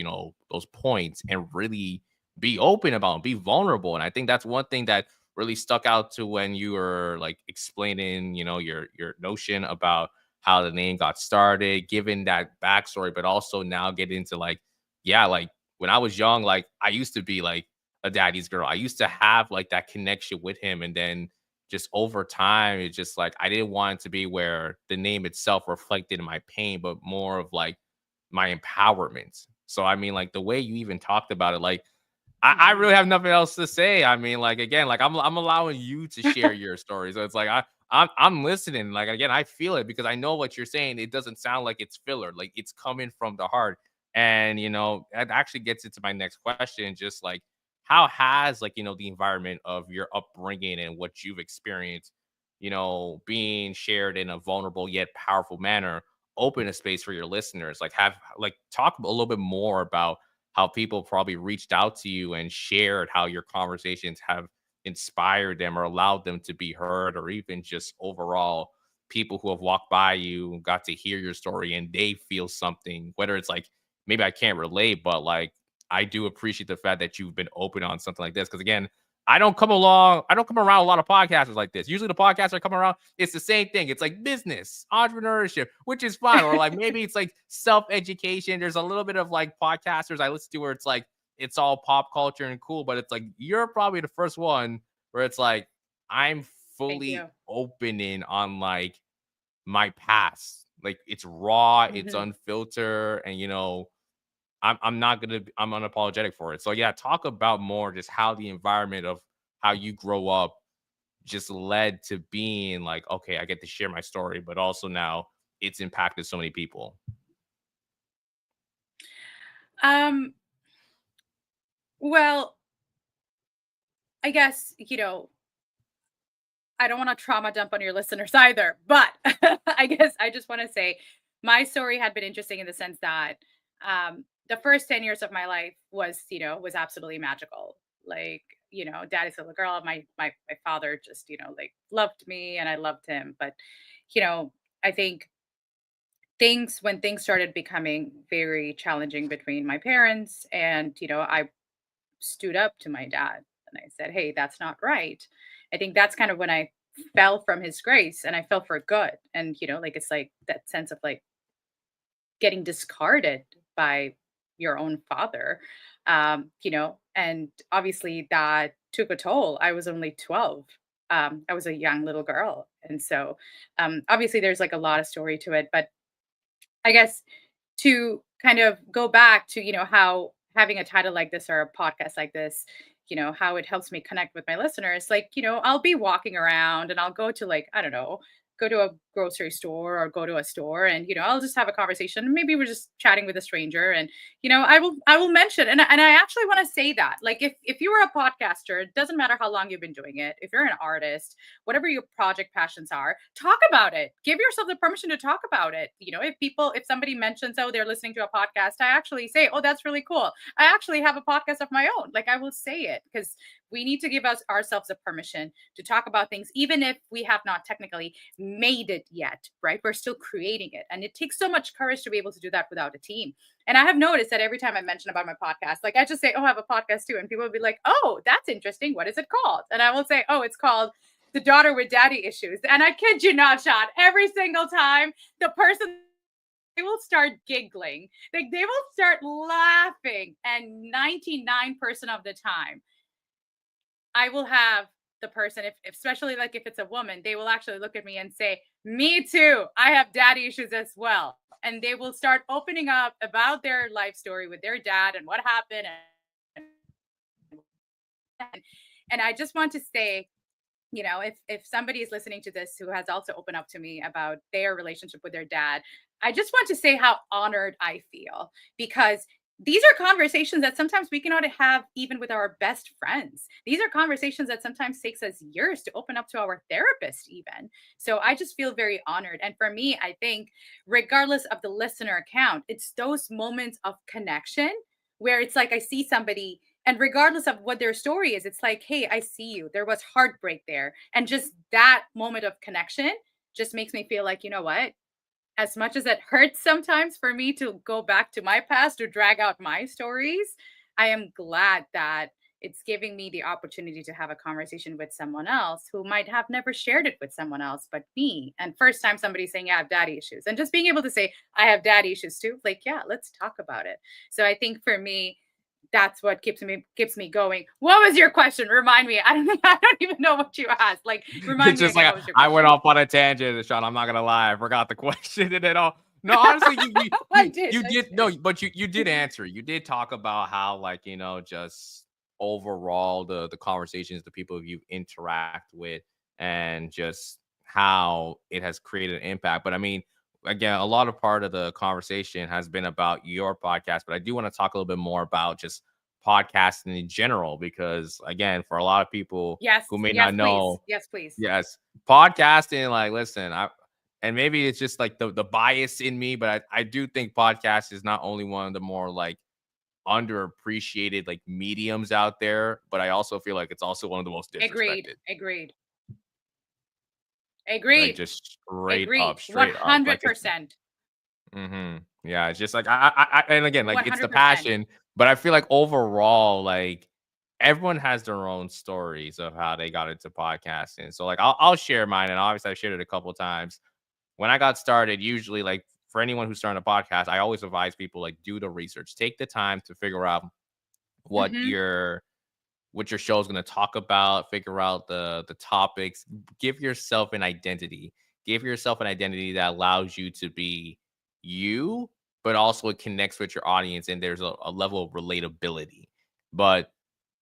S1: those points and really be open about 'em, be vulnerable. And I think that's one thing that really stuck out to when you were like explaining, your notion about how the name got started, given that backstory, but also now get into like, yeah, like when I was young, like I used to be like a daddy's girl. I used to have like that connection with him. And then just over time, it's just like I didn't want it to be where the name itself reflected my pain, but more of like my empowerment. So I mean, like the way you even talked about it, like I really
S2: Mhm.
S1: have nothing else to say. I mean, like again, like I'm allowing you to share your story. So it's like I'm listening. Like again, I feel it because I know what you're saying. It doesn't sound like it's filler. Like it's coming from the heart. And that actually gets into my next question. Just like how has like the environment of your upbringing and what you've experienced, being shared in a vulnerable yet powerful manner, open a space for your listeners. Like have like talk a little bit more about how people probably reached out to you and shared how your conversations have inspired them or allowed them to be heard, or even just overall people who have walked by you and got to hear your story and they feel something, whether it's like maybe I can't relate, but like I do appreciate the fact that you've been open on something like this. Cause again, I don't come around a lot of podcasters like this. Usually the podcasts I come around, it's the same thing. It's like business, entrepreneurship, which is fine. Or like maybe it's like self-education. There's a little bit of like podcasters I listen to where it's like it's all pop culture and cool, but it's like you're probably the first one where it's like I'm
S2: Thank
S1: fully
S2: you.
S1: opening on like my past. Like it's raw, it's
S2: Mhm.
S1: unfiltered, and I'm not gonna I'm unapologetic for it. So yeah, talk about more just how the environment of how you grow up just led to being like, okay, I get to share my story, but also now it's impacted so many people.
S2: Um, well, I guess, I don't want to trauma dump on your listeners either, but I guess I just want to say my story had been interesting in the sense that the first 10 years of my life was absolutely magical. Like, daddy's little girl. My father just, like loved me and I loved him. But, you know, I think when things started becoming very challenging between my parents and, I stood up to my dad and I said, "Hey, that's not right." I think that's kind of when I fell from his grace and I fell for good. And, like it's like that sense of like getting discarded by your own father. And obviously that took a toll. I was only 12. I was a young little girl. And so obviously there's like a lot of story to it, but I guess to kind of go back to, how having a title like this or a podcast like this, how it helps me connect with my listeners. Like, I'll be walking around and I'll go to like, I don't know, go to a grocery store or go to a store and, I'll just have a conversation. Maybe we're just chatting with a stranger and, I will mention and I actually want to say that. Like if you are a podcaster, it doesn't matter how long you've been doing it. If you're an artist, whatever your project passions are, talk about it. Give yourself the permission to talk about it. If somebody mentions, oh, they're listening to a podcast, I actually say, oh, that's really cool. I actually have a podcast of my own. Like I will say it because we need to give ourselves the permission to talk about things, even if we have not technically made it yet, right? We're still creating it. And it takes so much courage to be able to do that without a team. And I have noticed that every time I mention about my podcast, like I just say, oh, I have a podcast too. And people will be like, oh, that's interesting. What is it called? And I will say, oh, it's called The Daughter with Daddy Issues. And I kid you not, Sean, every single time the person, they will start giggling. Like they will start laughing. And 99% of the time, I will have the person, if especially like if it's a woman, they will actually look at me and say, "Me too. I have daddy issues as well." And they will start opening up about their life story with their dad and what happened. And I just want to say, if somebody is listening to this who has also opened up to me about their relationship with their dad, I just want to say how honored I feel because these are conversations that sometimes we cannot have even with our best friends. These are conversations that sometimes takes us years to open up to our therapist even. So I just feel very honored. And for me, I think regardless of the listener account, it's those moments of connection where it's like I see somebody and regardless of what their story is, it's like, hey, I see you. There was heartbreak there. And just that moment of connection just makes me feel like, you know what? As much as it hurts sometimes for me to go back to my past to drag out my stories, I am glad that it's giving me the opportunity to have a conversation with someone else who might have never shared it with someone else but me. And first time somebody saying, yeah, I have daddy issues. And just being able to say, I have daddy issues too. Like, yeah, let's talk about it. So I think for me, that's what keeps me going. What was your question? Remind me. I don't even know what you asked. Like, remind
S1: It's
S2: me
S1: just
S2: again.
S1: like
S2: What was your
S1: I went
S2: question?
S1: off on a tangent, Sean. I'm not gonna lie, I forgot the question and it all. No, honestly, you you
S2: I
S1: you,
S2: did.
S1: you
S2: I
S1: did no,
S2: did.
S1: but you did answer. You did talk about how like just overall the conversations, the people you interact with, and just how it has created an impact. But I mean, again, a lot of part of the conversation has been about your podcast, but I do want to talk a little bit more about just podcasting in general because again, for a lot of people
S2: Yes.
S1: who may
S2: Yes,
S1: not
S2: please.
S1: know.
S2: Yes, please.
S1: Yes. Podcasting, like, listen, and maybe it's just like the bias in me, but I do think podcast is not only one of the more like underappreciated like mediums out there, but I also feel like it's also one of the most
S2: Agreed.
S1: disrespected.
S2: Agreed.
S1: Like
S2: Agreed.
S1: just straight up,
S2: Agreed.
S1: straight up. Like it's
S2: 100%.
S1: yeah, it's just like and again, like it's the
S2: 100%.
S1: passion, but I feel like overall, like everyone has their own stories of how they got into podcasting. So like I'll share mine, and obviously I've shared it a couple of times. When I got started, usually like for anyone who's starting a podcast, I always advise people like do the research, take the time to figure out what
S2: Mhm.
S1: your show is going to talk about, figure out the topics, give yourself an identity. Give yourself an identity that allows you to be you, but also it connects with your audience and there's a level of relatability. But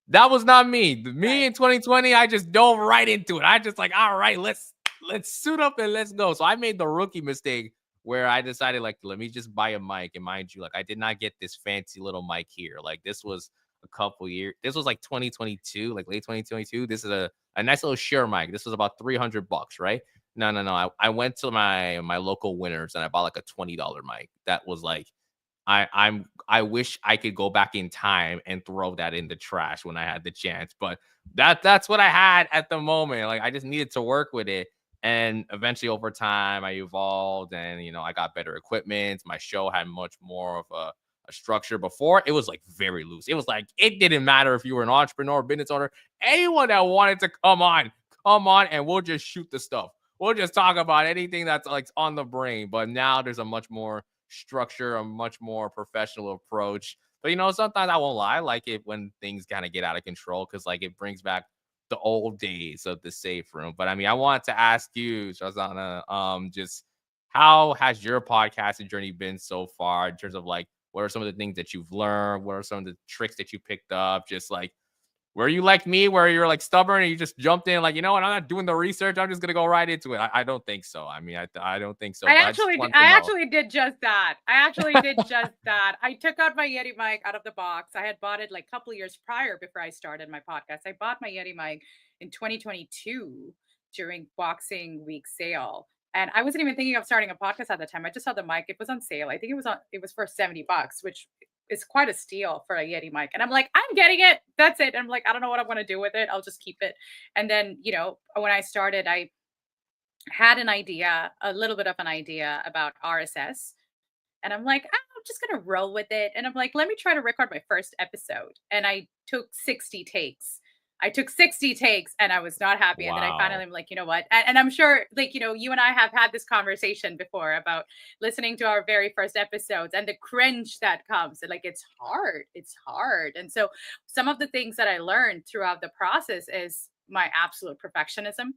S1: that was not me. Me
S2: Right.
S1: in 2020, I just dove right into it. I just like, all right, let's suit up and let's go. So I made the rookie mistake where I decided like let me just buy a mic. And mind you, like I did not get this fancy little mic here. Like this was a couple years. This was like 2022, like late 2022. This is a nice little Shure mic. This was about $300, right? No, no, no. I went to my local Winners and I bought like a $20 mic. That was like I wish I could go back in time and throw that in the trash when I had the chance. But that's what I had at the moment. Like I just needed to work with it. And eventually over time I evolved and I got better equipment. My show had much more of a structure. Before it was like very loose. It was like it didn't matter if you were an entrepreneur, business owner, anyone that wanted to come on, and we'll just shoot the stuff. We'll just talk about anything that's like on the brain. But now there's a much more structure, a much more professional approach. But sometimes I won't lie, I like it when things kind of get out of control because like it brings back the old days of the safe room. But I mean, I want to ask you, Shazana, just how has your podcasting journey been so far in terms of like what are some of the things that you've learned? What are some of the tricks that you picked up? Just like were you like me, where you're like stubborn and you just jumped in, like, you know what, I'm not doing the research. I'm just gonna go right into it. I don't think so. I mean, I don't think so. But I just want to
S2: I
S1: know.
S2: actually did just that. I actually did just that. I took out my Yeti mic out of the box. I had bought it like a couple of years prior before I started my podcast. I bought my Yeti mic in 2022 during Boxing Week sale. And I wasn't even thinking of starting a podcast at the time. I just saw the mic. It was on sale. I think it was for $70, which is quite a steal for a Yeti mic. And I'm like, I'm getting it. That's it. And I'm like, I don't know what I'm going to do with it. I'll just keep it. And then, when I started, I had an idea, a little bit of an idea about RSS. And I'm like, I'm just going to roll with it. And I'm like, let me try to record my first episode. And I took 60 takes. I took 60 takes and I was not happy. And then I finally
S1: Wow.
S2: am like, you know what? And I'm sure, like, you and I have had this conversation before about listening to our very first episodes and the cringe that comes. And like, it's hard. It's hard. And so some of the things that I learned throughout the process is my absolute perfectionism.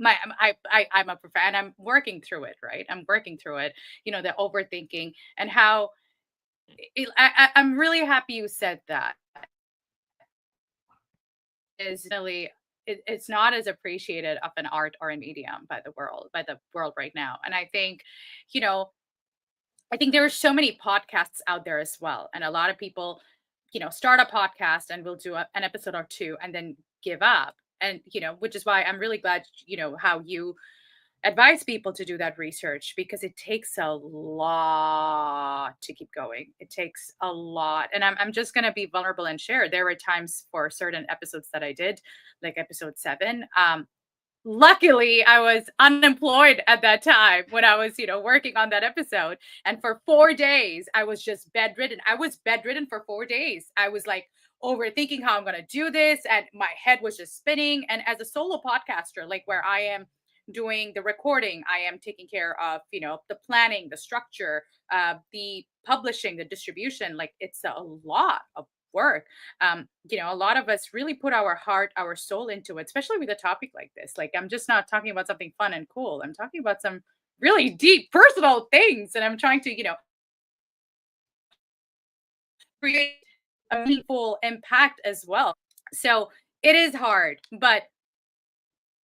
S2: I'm a prof and I'm working through it, right? I'm working through it, the overthinking and how I'm really happy you said that. Is really it's not as appreciated of an art or a medium by the world right now. And you know, I think there are so many podcasts out there as well. And a lot of people, start a podcast and will do an episode or two and then give up. And, which is why I'm really glad, how you advise people to do that research because it takes a lot to keep going. It takes a lot. And I'm just going to be vulnerable and share. There were times for certain episodes that I did, like episode 7. Luckily, I was unemployed at that time when I was, working on that episode. And for 4 days, I was just bedridden. I was bedridden for 4 days. I was like, overthinking how I'm going to do this and my head was just spinning. And as a solo podcaster, like where I am doing the recording, I am taking care of the planning, the structure, the publishing, the distribution. Like it's a lot of work. A lot of us really put our heart, our soul into it, especially with a topic like this. Like I'm just not talking about something fun and cool. I'm talking about some really deep personal things, and I'm trying to create a meaningful impact as well. So it is hard, but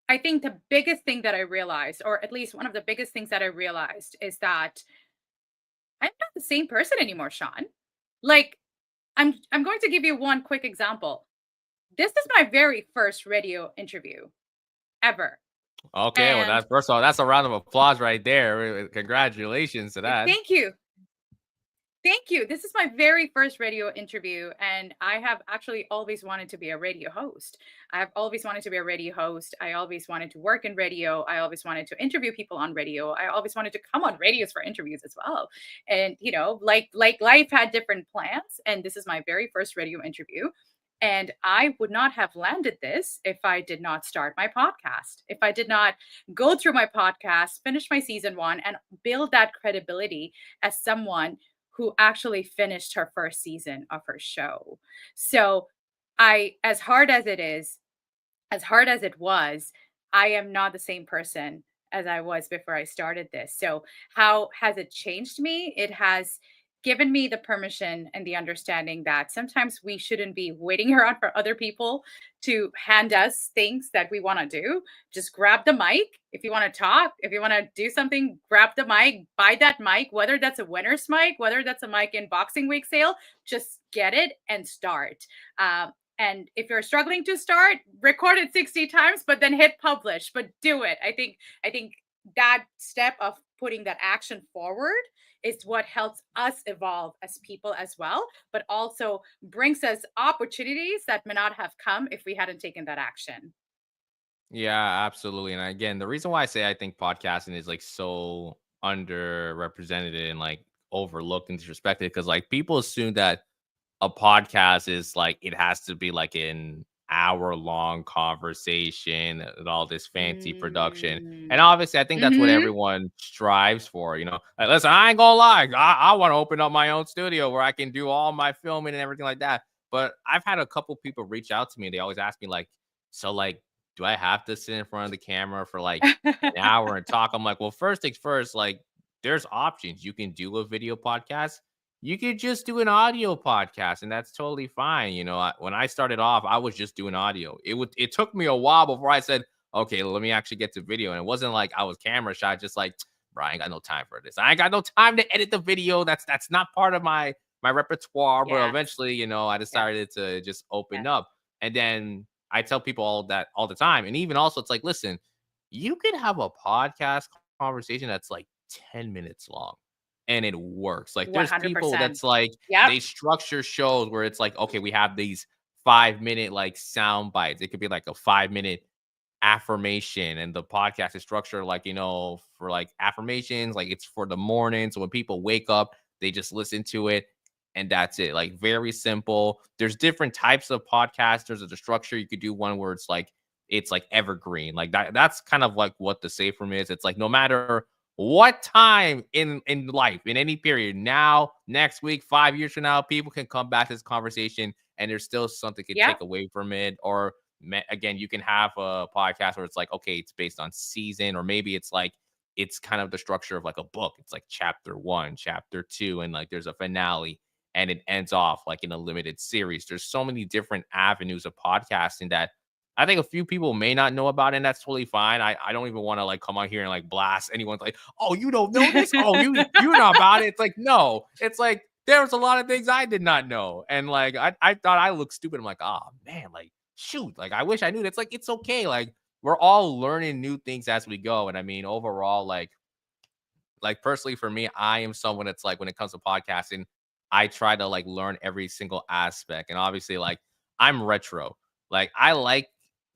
S2: I think the biggest thing that I realized, or at least one of the biggest things that I realized, is that I'm not the same person anymore, Sean. Like I'm going to give you one quick example. This is my very first radio interview ever.
S1: Okay, well
S2: And
S1: that's first of all, that's a round of applause right there. Congratulations to that.
S2: thank you. Thank you. This is my very first radio interview, and I have actually always wanted to be a radio host. I have always wanted to be a radio host. I always wanted to work in radio. I always wanted to interview people on radio. I always wanted to come on radios for interviews as well. And like life had different plans, and this is my very first radio interview. And I would not have landed this if I did not start my podcast. If I did not go through my podcast, finish my season 1, and build that credibility as someone who actually finished her first season of her show. So as hard as it is, as hard as it was, I am not the same person as I was before I started this. So how has it changed me? It has given me the permission and the understanding that sometimes we shouldn't be waiting around for other people to hand us things that we want to do. Just grab the mic. If you want to talk, if you want to do something, grab the mic, buy that mic, whether that's a winner's mic, whether that's a mic in Boxing Week sale, just get it and start. And if you're struggling to start, record it 60 times, but then hit publish, but do it. I think that step of putting that action forward is what helps us evolve as people as well, but also brings us opportunities that may not have come if we hadn't taken that action.
S1: Yeah, absolutely. And again, the reason why I say I think podcasting is like so underrepresented and like overlooked and disrespected because like people assume that a podcast is like it has to be like an hour-long conversation and all this fancy production. And
S2: Mm.
S1: obviously, I think that's what
S2: Mhm.
S1: everyone strives for. Like, listen, I ain't gonna lie, I want to open up my own studio where I can do all my filming and everything like that. But I've had a couple people reach out to me. They always ask me like, so like, do I have to sit in front of the camera for like an hour and talk? I'm like, well, first things first, like, there's options. You can do a video podcast, you could just do an audio podcast, and that's totally fine. When I started off, I was just doing audio. It took me a while before I said, okay, let me actually get to video. And it wasn't like I was camera shy, just like, bro, I ain't got no time for this. I ain't got no time to edit the video. That's not part of my repertoire. But
S2: Yes,
S1: eventually, I
S2: yes,
S1: decided to just open
S2: yes.
S1: up. And then I tell people all that all the time. And even also, it's like, listen, you could have a podcast conversation that's like 10 minutes long and it works. Like there's people
S2: 100%.
S1: that's like
S2: Yep.
S1: they structure shows where it's like, okay, we have these 5 minute like sound bites. It could be like a 5 minute affirmation, and the podcast is structured like for like affirmations, like it's for the morning, so when people wake up they just listen to it and that's it. Like very simple. There's different types of podcasts. There's a structure. You could do one where it's like evergreen, like that's kind of like what the safe room is. It's like no matter what time in life, in any period, now, next week, 5 years from now, people can come back to this conversation and there's still something to
S2: Yep.
S1: take away from it. Or again, you can have a podcast where it's like, okay, it's based on season, or maybe it's like it's kind of the structure of like a book. It's like chapter one, chapter two, and like there's a finale and it ends off like in a limited series. There's so many different avenues of podcasting that I think a few people may not know about, and that's totally fine. I don't even want to like come on here and like blast anyone's like, oh, you don't know this? Oh, you know about it. It's like, no, it's like there's a lot of things I did not know. And like I thought I looked stupid. I'm like, oh man, like shoot, like I wish I knew. It's like it's okay. Like we're all learning new things as we go. And I mean, overall, like personally for me, I am someone that's like when it comes to podcasting, I try to like learn every single aspect. And obviously, like I'm retro. Like I like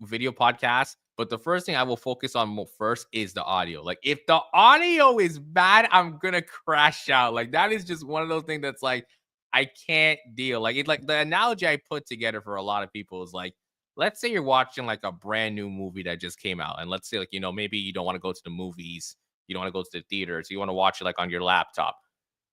S1: video podcasts, but the first thing I will focus on first is the audio. Like if the audio is bad, I'm gonna crash out. Like that is just one of those things that's like I can't deal. Like it like the analogy I put together for a lot of people is like, let's say you're watching like a brand new movie that just came out, and let's say like maybe you don't want to go to the movies, you don't want to go to the theaters, you want to watch it like on your laptop.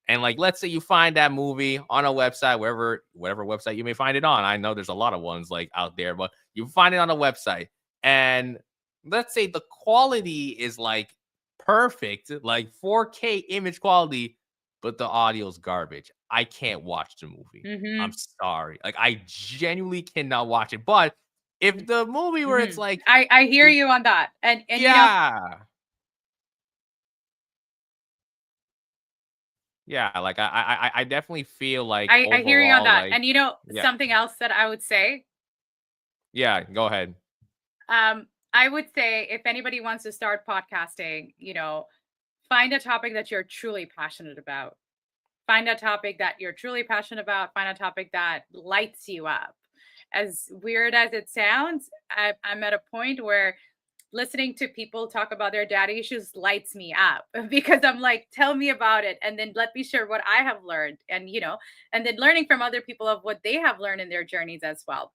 S1: And like let's say you find that movie on a website, wherever whatever website you may find it on. I know there's a lot of ones like out there, but you find it on a website. And let's say the quality is like perfect, like 4K image quality, but the audio's garbage. I can't watch the movie. I'm
S2: Mhm.
S1: sorry. Like I genuinely cannot watch it. But if the movie where it's
S2: Mhm.
S1: like,
S2: I hear you on that. And
S1: yeah, yeah, like I definitely feel like
S2: I hear you on
S1: overall,
S2: that.
S1: like,
S2: And
S1: yeah,
S2: something else that I would say,
S1: yeah, go ahead.
S2: I would say if anybody wants to start podcasting, find a topic that you're truly passionate about. Find a topic that you're truly passionate about. Find a topic that lights you up. As weird as it sounds, I'm at a point where listening to people talk about their daddy issues lights me up because I'm like, tell me about it. And then let me share what I have learned. And then learning from other people of what they have learned in their journeys as well.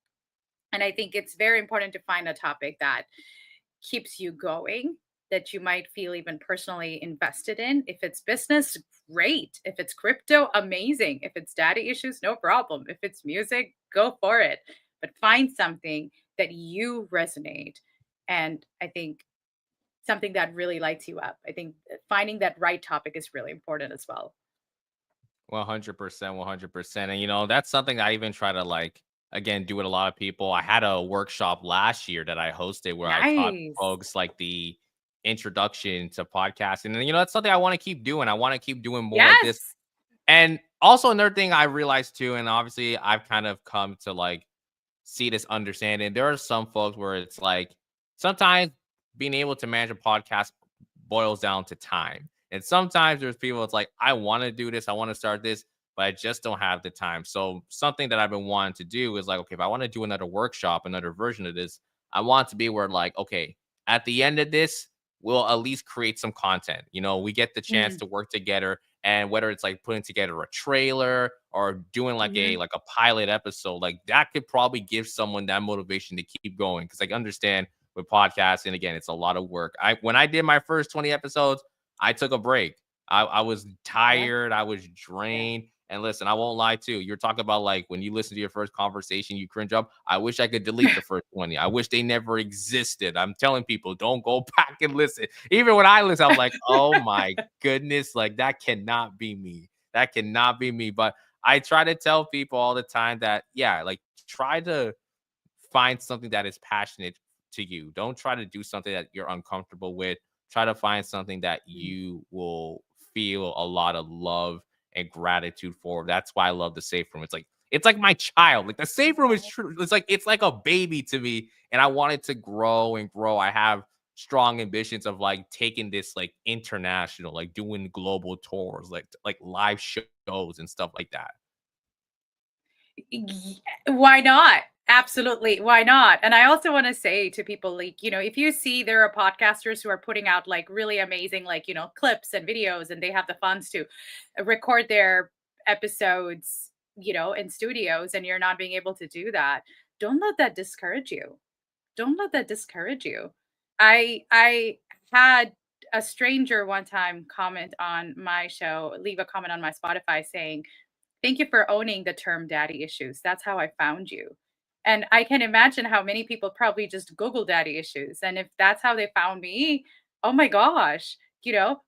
S2: And I think it's very important to find a topic that keeps you going, that you might feel even personally invested in. If it's business, great. If it's crypto, amazing. If it's daddy issues, no problem. If it's music, go for it. But find something that you resonate. And I think something that really lights you up. I think finding that right topic is really important as well.
S1: 100%, 100%. And that's something I even try to like again do with a lot of people. I had a workshop last year that I hosted where I taught
S2: Nice.
S1: folks like the introduction to podcasting. And that's something I want to keep doing. I want to keep doing more like this.
S2: Yes.
S1: And also another thing I realized too, and obviously I've kind of come to like see this understanding. There are some folks where it's like sometimes being able to manage a podcast boils down to time. And sometimes there's people, it's like, I want to do this, I want to start this, but I just don't have the time. So something that I've been wanting to do is like, okay, if I want to do another workshop, another version of this, I want to be where like, okay, at the end of this, we'll at least create some content. We get the chance
S2: Mm,
S1: to work together, and whether it's like putting together a trailer or doing like a
S2: mhm.
S1: like a pilot episode, like that could probably give someone that motivation to keep going. Because like understand with podcasting, again, it's a lot of work. When I did my first 20 episodes, I took a break. I was
S2: Yeah,
S1: tired, I was
S2: yeah.
S1: drained. And listen, I won't lie too. You're talking about like when you listen to your first conversation, you cringe up. I wish I could delete the first 20. I wish they never existed. I'm telling people, don't go back and listen. Even when I listen, I'm like, oh my goodness, like that cannot be me. That cannot be me. But I try to tell people all the time that, yeah, like try to find something that is passionate to you. Don't try to do something that you're uncomfortable with. Try to find something that
S2: Mm.
S1: you will feel a lot of love and gratitude for. That's why I love the safe room. It's like my child. Like the safe room is true. It's like a baby to me, and I want it to grow and grow. I have strong ambitions of like taking this like international, like doing global tours, like live shows and stuff like that.
S2: Y Why not? Absolutely, why not? And I also wanna say to people, like, if you see there are podcasters who are putting out, like, really amazing, like, clips and videos, and they have the funds to record their episodes, in studios, and you're not being able to do that, don't let that discourage you. Don't let that discourage you. I had a stranger one time comment on my show, leave a comment on my Spotify saying, "Thank you for owning the term daddy issues. That's how I found you." And I can imagine how many people probably just Google daddy issues. And if that's how they found me, oh my gosh,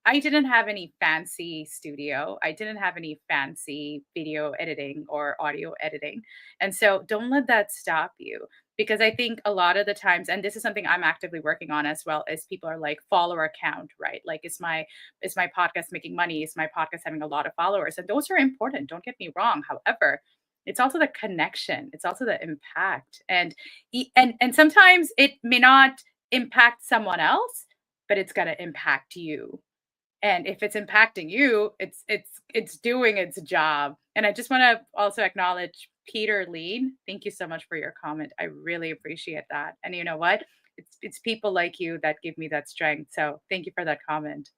S2: I didn't have any fancy studio. I didn't have any fancy video editing or audio editing. And so don't let that stop you, because I think a lot of the times, and this is something I'm actively working on as well, as people are like follower count, right? Like, is my podcast making money? Is my podcast having a lot of followers? And those are important. Don't get me wrong. However, it's also the connection. It's also the impact. And sometimes it may not impact someone else, but it's going to impact you. And if it's impacting you, it's doing its job. And I just want to also acknowledge Peter Lean. Thank you so much for your comment. I really appreciate that. And you know what? It's people like you that give me that strength. So thank you for that comment.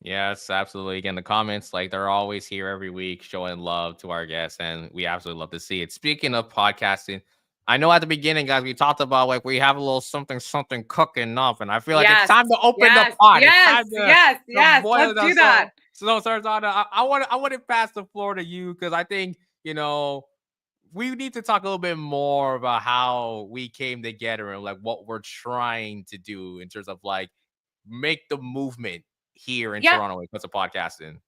S1: Yes, absolutely. Again, the comments, like they're always here every week showing love to our guests, and we absolutely love to see it. Speaking of podcasting, I know at the beginning, guys, we talked about like we have a little something, something cooking up, and I feel like it's
S2: Yes.
S1: time to open the
S2: Yes.
S1: pot. It's
S2: Yes.
S1: time
S2: Yes.
S1: to
S2: Yes.
S1: boil
S2: Let's
S1: it down.
S2: do that.
S1: So Sarzana, I want to pass the floor to you because I think we need to talk a little bit more about how we came together and like what we're trying to do in terms of like make the movement here in
S2: Yep.
S1: Toronto when it comes to podcasting.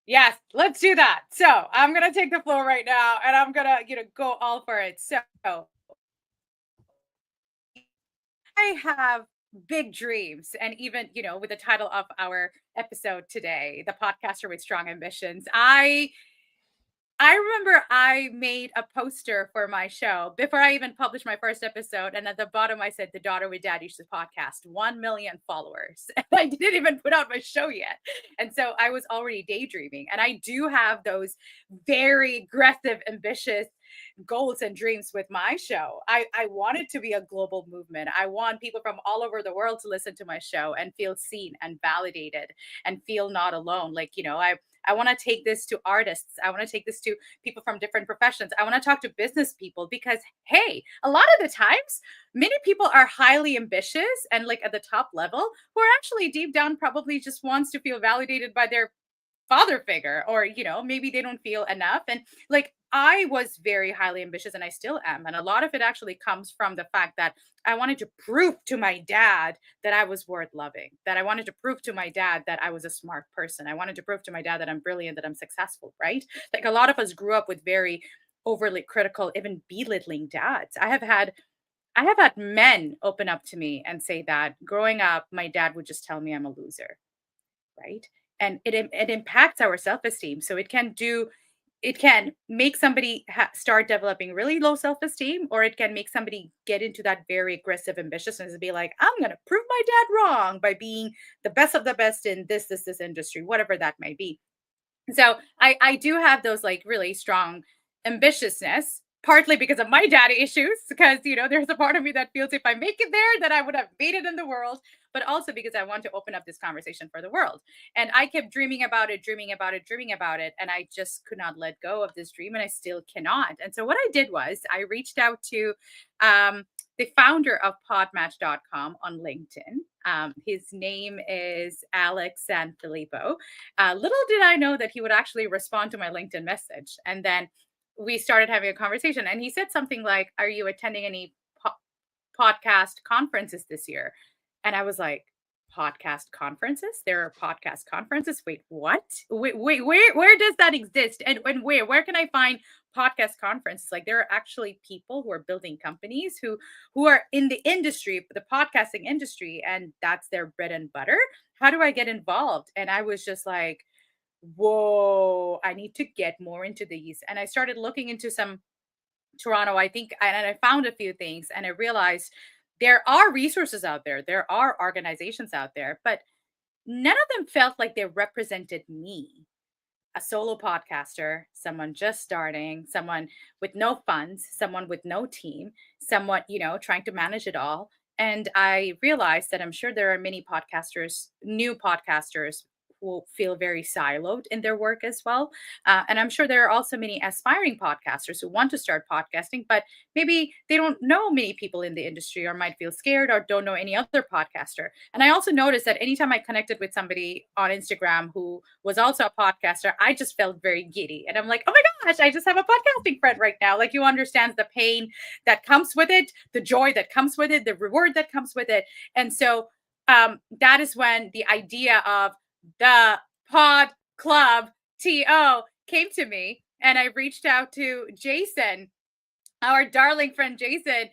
S2: Yes, let's do that. So I'm gonna take the floor right now, and I'm gonna, go all for it. So I have big dreams, and even, with the title of our episode today, the podcaster with strong ambitions. I remember I made a poster for my show before I even published my first episode. And at the bottom, I said, "The Daughter with Dad Issues podcast, 1 million followers." And I didn't even put out my show yet. And so I was already daydreaming. And I do have those very aggressive, ambitious goals and dreams with my show. I want it to be a global movement. I want people from all over the world to listen to my show and feel seen and validated and feel not alone. Like, I want to take this to artists. I want to take this to people from different professions. I want to talk to business people because, hey, a lot of the times, many people are highly ambitious and like at the top level who are actually deep down probably just wants to feel validated by their father figure, or maybe they don't feel enough. And like, I was very highly ambitious and I still am. And a lot of it actually comes from the fact that I wanted to prove to my dad that I was worth loving, that I wanted to prove to my dad that I was a smart person. I wanted to prove to my dad that I'm brilliant, that I'm successful, right? Like a lot of us grew up with very overly critical, even belittling dads. I have had men open up to me and say that growing up, my dad would just tell me I'm a loser, right? And it impacts our self-esteem. So it can make somebody start developing really low self-esteem, or it can make somebody get into that very aggressive ambitiousness and be like, I'm going to prove my dad wrong by being the best of the best in this industry, whatever that may be. So I do have those like really strong ambitiousness, partly because of my daddy issues, because there's a part of me that feels if I make it there, that I would have made it in the world, but also because I want to open up this conversation for the world. And I kept dreaming about it, dreaming about it, dreaming about it, and I just could not let go of this dream, and I still cannot. And so what I did was I reached out to the founder of podmatch.com on LinkedIn. His name is Alex Sanfilippo. Little did I know that he would actually respond to my LinkedIn message. And then we started having a conversation. And he said something like, Are you attending any podcast conferences this year? And I was like, Podcast conferences? There are podcast conferences? Wait, what? Wait, where does that exist? And where can I find podcast conferences? Like there are actually people who are building companies who are in the industry, the podcasting industry, and that's their bread and butter. How do I get involved? And I was just like, whoa, I need to get more into these. And I started looking into some Toronto, I think, and I found a few things and I realized there are resources out there, there are organizations out there, but none of them felt like they represented me, a solo podcaster, someone just starting, someone with no funds, someone with no team, someone, trying to manage it all. And I realized that I'm sure there are many podcasters, new podcasters, who feel very siloed in their work as well. And I'm sure there are also many aspiring podcasters who want to start podcasting, but maybe they don't know many people in the industry or might feel scared or don't know any other podcaster. And I also noticed that anytime I connected with somebody on Instagram who was also a podcaster, I just felt very giddy. And I'm like, oh my gosh, I just have a podcasting friend right now. Like, you understand the pain that comes with it, the joy that comes with it, the reward that comes with it. And so that is when the idea of the Pod Club TO came to me. And I reached out to Jason, our darling friend Jason,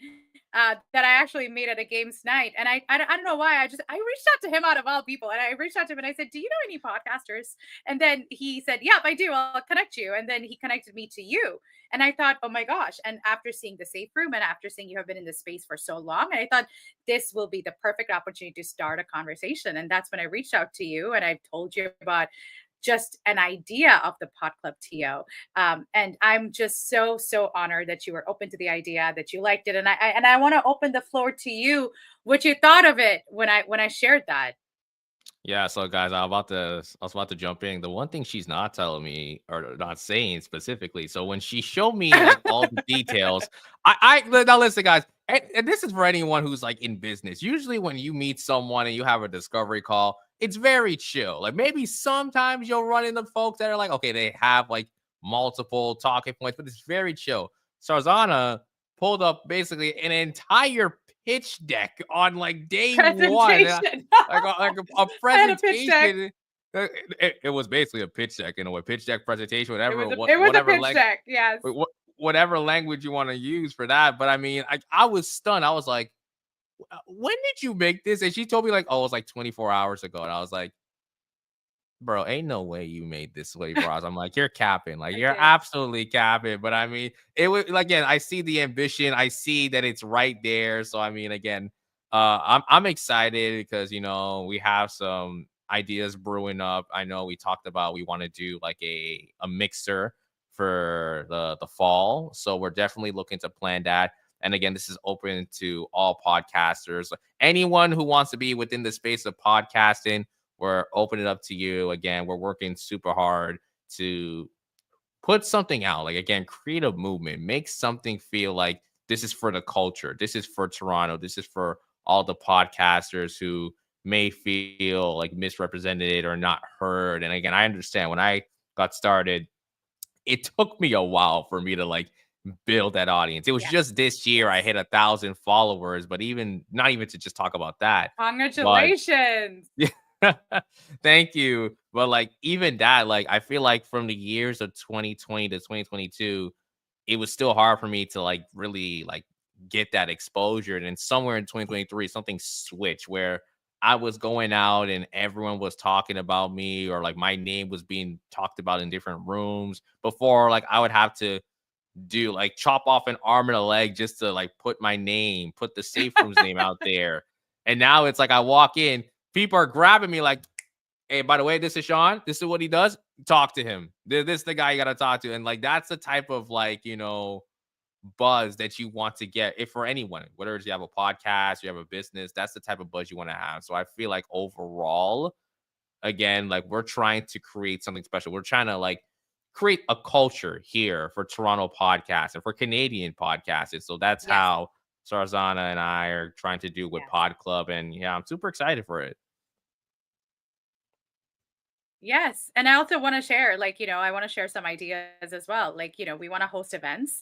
S2: that I actually made at a games night. And I don't know why, I reached out to him out of all people. And I reached out to him and I said, do you know any podcasters? And then he said, yep, I do. I'll connect you. And then he connected me to you. And I thought, oh my gosh. And after seeing the safe room and after seeing you have been in this space for so long, I thought this will be the perfect opportunity to start a conversation. And that's when I reached out to you and I told you about just an idea of the Pod Club TO. And I'm just so honored that you were open to the idea, that you liked it. And I want to open the floor to you, what you thought of it when I shared that.
S1: Yeah, so guys, I was about to jump in. The one thing she's not telling me or not saying specifically. So when she showed me like all the details, now listen, guys, and this is for anyone who's like in business. Usually, when you meet someone and you have a discovery call, it's very chill. Like maybe sometimes you'll run into folks that are like, okay, they have like multiple talking points, but it's very chill. Sarzana pulled up basically an entire pitch deck on like day one,
S2: Presentation.
S1: like a
S2: I had a pitch deck.
S1: presentation. It was basically a pitch deck, pitch deck presentation,
S2: It
S1: whatever,
S2: was a pitch deck. Yes.
S1: whatever language you want to use for that. But I mean, I was stunned. I was like, when did you make this? And she told me like, oh, it was like 24 hours ago. And I was like, bro, ain't no way you made this 24 hours. I'm like, you're capping. Like,
S2: I
S1: you're
S2: did.
S1: absolutely capping. But I mean, it was like, again, I see the ambition. I see that it's right there. So I mean, again, I'm excited because we have some ideas brewing up. I know we talked about we want to do like a mixer for the fall. So we're definitely looking to plan that. And again, this is open to all podcasters. Anyone who wants to be within the space of podcasting, we're opening up to you. Again, we're working super hard to put something out. Like, again, create a movement, make something feel like this is for the culture. This is for Toronto. This is for all the podcasters who may feel like misrepresented or not heard. And again, I understand when I got started, it took me a while for me to like build that audience. It was
S2: Yes.
S1: just this year I
S2: Yes.
S1: hit 1,000 followers, but even not even to just talk about that, but
S2: Congratulations.
S1: yeah, thank you. But like even that, like I feel like from the years of 2020 to 2022, it was still hard for me to like really like get that exposure. And then somewhere in 2023, something switched where I was going out and everyone was talking about me, or like my name was being talked about in different rooms. Before, like I would have to do like chop off an arm and a leg just to like put my name, put the safe room's name out there. And now it's like I walk in, people are grabbing me like, hey, by the way, this is Sean. This is what he does. Talk to him. This is the guy you gotta talk to. And like that's the type of like, buzz that you want to get if for anyone, whether it's you have a podcast, you have a business, that's the type of buzz you want to have. So I feel like overall, again, like we're trying to create something special. We're trying to like create a culture here for Toronto podcasts and for Canadian podcasts. And so that's
S2: Yes.
S1: how Sarzana and I are trying to do with
S2: Yes.
S1: Pod Club. And yeah, I'm super excited for it.
S2: Yes. And I also want to share, like, I want to share some ideas as well. Like, we want to host events.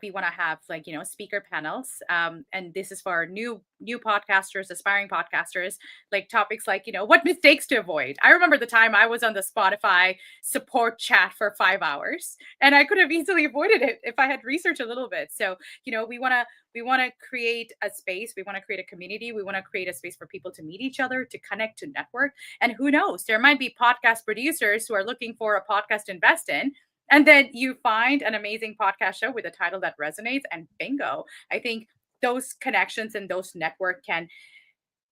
S2: We want to have like, speaker panels. And this is for new podcasters, aspiring podcasters, like topics like, what mistakes to avoid. I remember the time I was on the Spotify support chat for 5 hours, and I could have easily avoided it if I had researched a little bit. So, we want to create a space. We want to create a community. We want to create a space for people to meet each other, to connect, to network. And who knows, there might be podcast producers who are looking for a podcast to invest in. And then you find an amazing podcast show with a title that resonates, and bingo. I think those connections and those network can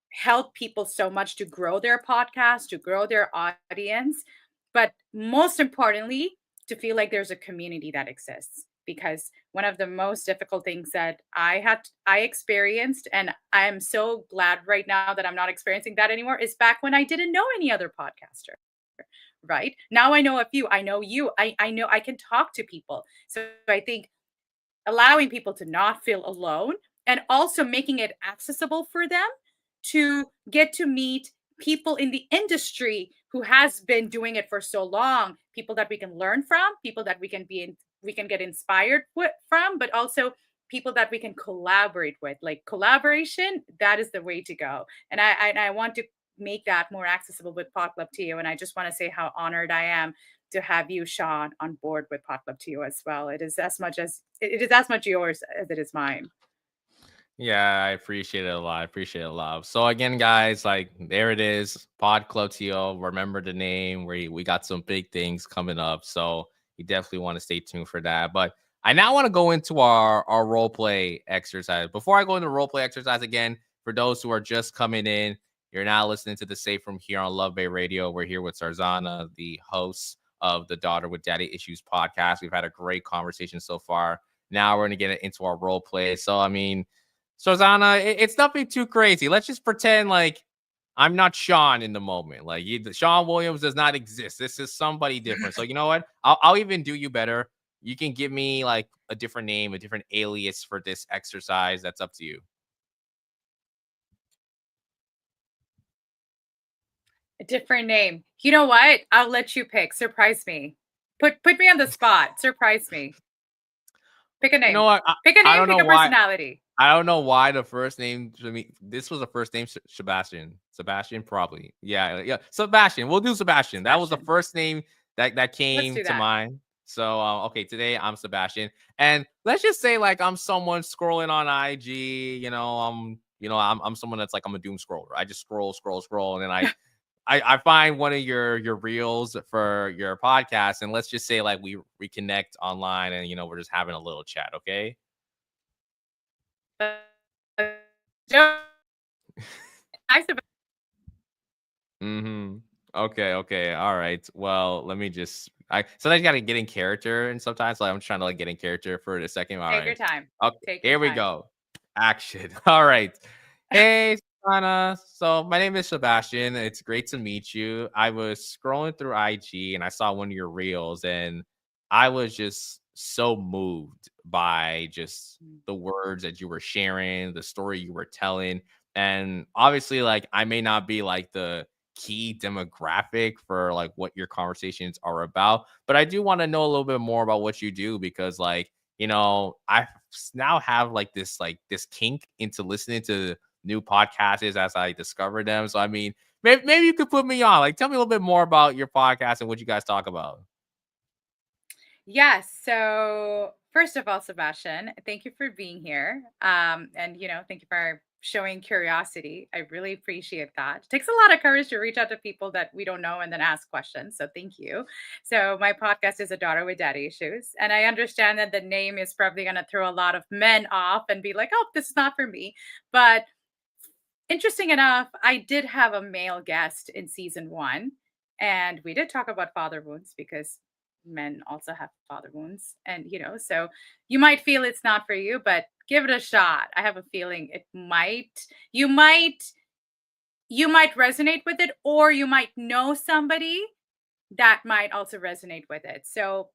S2: help people so much to grow their podcast, to grow their audience, but most importantly, to feel like there's a community that exists. Because one of the most difficult things that I experienced, and I am so glad right now that I'm not experiencing that anymore, is back when I didn't know any other podcaster. Right now, I know a few. I know you. I know I can talk to people. So I think allowing people to not feel alone, and also making it accessible for them to get to meet people in the industry who has been doing it for so long, people that we can learn from, people that we can get inspired from, but also people that we can collaborate with. Like collaboration, that is the way to go. And I want to make that more accessible with Pod Club to you. And I just want to say how honored I am to have you, Sean, on board with Pod Club to you as well. It is as much yours as it is mine.
S1: Yeah, I appreciate it a lot. I appreciate it a lot. So again, guys, like there it is, Pod Club TO. Remember the name. We got some big things coming up, so you definitely want to stay tuned for that. But I now want to go into our role play exercise. Before I go into role play exercise again, for those who are just coming in, you're now listening to the Safe Room here on Love Bay Radio. We're here with Sarzana, the host of the Daughter with Daddy Issues podcast. We've had a great conversation so far. Now we're gonna get into our role play. So I mean, so Zana, it's nothing too crazy. Let's just pretend like I'm not Sean in the moment. Like Sean Williams does not exist. This is somebody different. So you know what? I'll even do you better. You can give me like a different name, a different alias for this exercise. That's up to you.
S2: A different name. You know what? I'll let you pick. Surprise me. Put me on the spot. Surprise me. Pick a
S1: You know
S2: name.
S1: what?
S2: Pick a
S1: I
S2: name,
S1: don't
S2: pick
S1: know
S2: a
S1: why.
S2: personality.
S1: I don't know why the first name to me. This was the first name, Sebastian. Sebastian, probably. Yeah, yeah. Sebastian. We'll do Sebastian. That was the
S2: Sebastian.
S1: first name that
S2: Let's
S1: came
S2: do
S1: to
S2: that.
S1: mind. So okay, today I'm Sebastian, and let's just say like I'm someone scrolling on IG. I'm someone that's like I'm a doom scroller. I just scroll, scroll, scroll, and then I find one of your reels for your podcast, and let's just say like we reconnect online, and we're just having a little chat. Okay.
S2: I
S1: Mm-hmm. Okay, okay. All right. Well, let me just I sometimes you gotta get in character and sometimes like I'm trying to like get in character for a second. All
S2: Take your
S1: right.
S2: time.
S1: Okay,
S2: Take your
S1: here we
S2: time.
S1: go. Action. All right. Hey, Sana. So my name is Sebastian. It's great to meet you. I was scrolling through IG and I saw one of your reels and I was just so moved by just the words that you were sharing, the story you were telling. And obviously, like I may not be like the key demographic for like what your conversations are about. But I do want to know a little bit more about what you do because like, I now have like this kink into listening to new podcasts as I discover them. So I mean, maybe you could put me on. Like, tell me a little bit more about your podcast and what you guys talk about.
S2: Yes. So, first of all, Sebastian, thank you for being here. And thank you for showing curiosity. I really appreciate that. It takes a lot of courage to reach out to people that we don't know and then ask questions. So, thank you. So, my podcast is A Daughter with Daddy Issues, and I understand that the name is probably going to throw a lot of men off and be like, "Oh, this is not for me." But interesting enough, I did have a male guest in season one, and we did talk about father wounds because men also have father wounds. And, so you might feel it's not for you, but give it a shot. I have a feeling it might, you might, you might resonate with it, or you might know somebody that might also resonate with it. So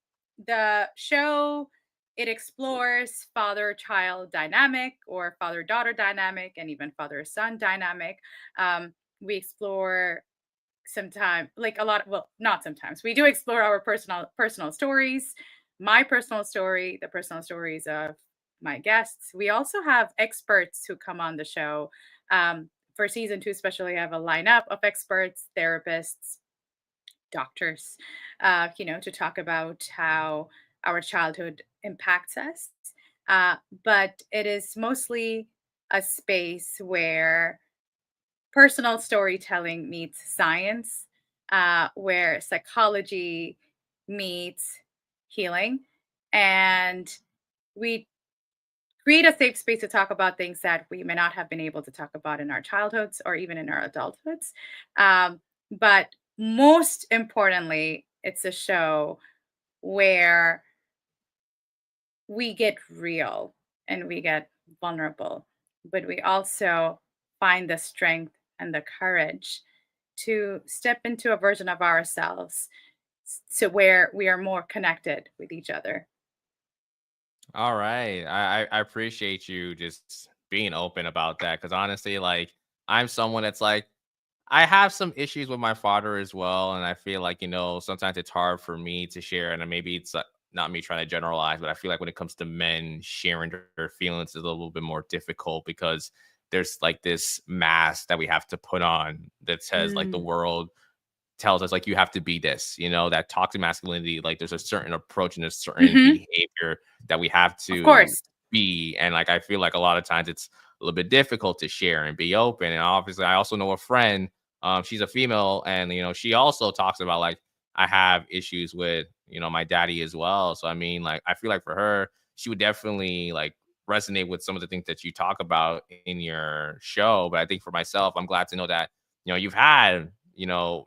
S2: the show, it explores father-child dynamic or father-daughter dynamic and even father-son dynamic. We explore sometimes like a lot, well, not sometimes. We do explore our personal stories, my personal story, the personal stories of my guests. We also have experts who come on the show. For season two, especially, I have a lineup of experts, therapists, doctors, to talk about how our childhood impacts us. But it is mostly a space where personal storytelling meets science, where psychology meets healing. And we create a safe space to talk about things that we may not have been able to talk about in our childhoods or even in our adulthoods. But most importantly, it's a show where we get real and we get vulnerable, but we also find the strength and the courage to step into a version of ourselves to where we are more connected with each other.
S1: All right. I appreciate you just being open about that because honestly, like I'm someone that's like I have some issues with my father as well, and I feel like sometimes it's hard for me to share, and maybe it's not me trying to generalize, but I feel like when it comes to men sharing their feelings is a little bit more difficult because there's like this mask that we have to put on that says like the
S2: Mm.
S1: world tells us like you have to be this, that toxic masculinity, like there's a certain approach and a certain
S2: Hmm.
S1: behavior that we have
S2: Of
S1: to
S2: course.
S1: be. And like I feel like a lot of times it's a little bit difficult to share and be open. And obviously I also know a friend, she's a female, and she also talks about like I have issues with, my daddy as well. So I mean, like I feel like for her, she would definitely like resonate with some of the things that you talk about in your show. But I think for myself, I'm glad to know that you've had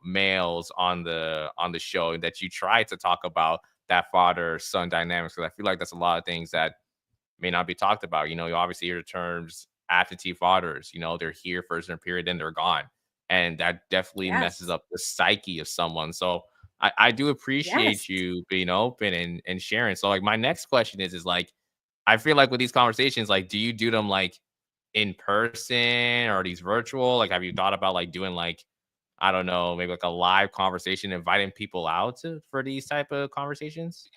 S1: males on the show that you try to talk about that father son dynamics because I feel like that's a lot of things that may not be talked about. You obviously hear the terms absentee fathers. They're here for a certain period, then they're gone, and that definitely messes
S2: Yes.
S1: up the psyche of someone. So I do
S2: Yes.
S1: appreciate you being open and sharing. So like my next question is like I feel like with these conversations, like do you do them like in person or are these virtual? Like have you thought about like doing like I don't know, maybe like a live conversation, inviting people out for these type of conversations?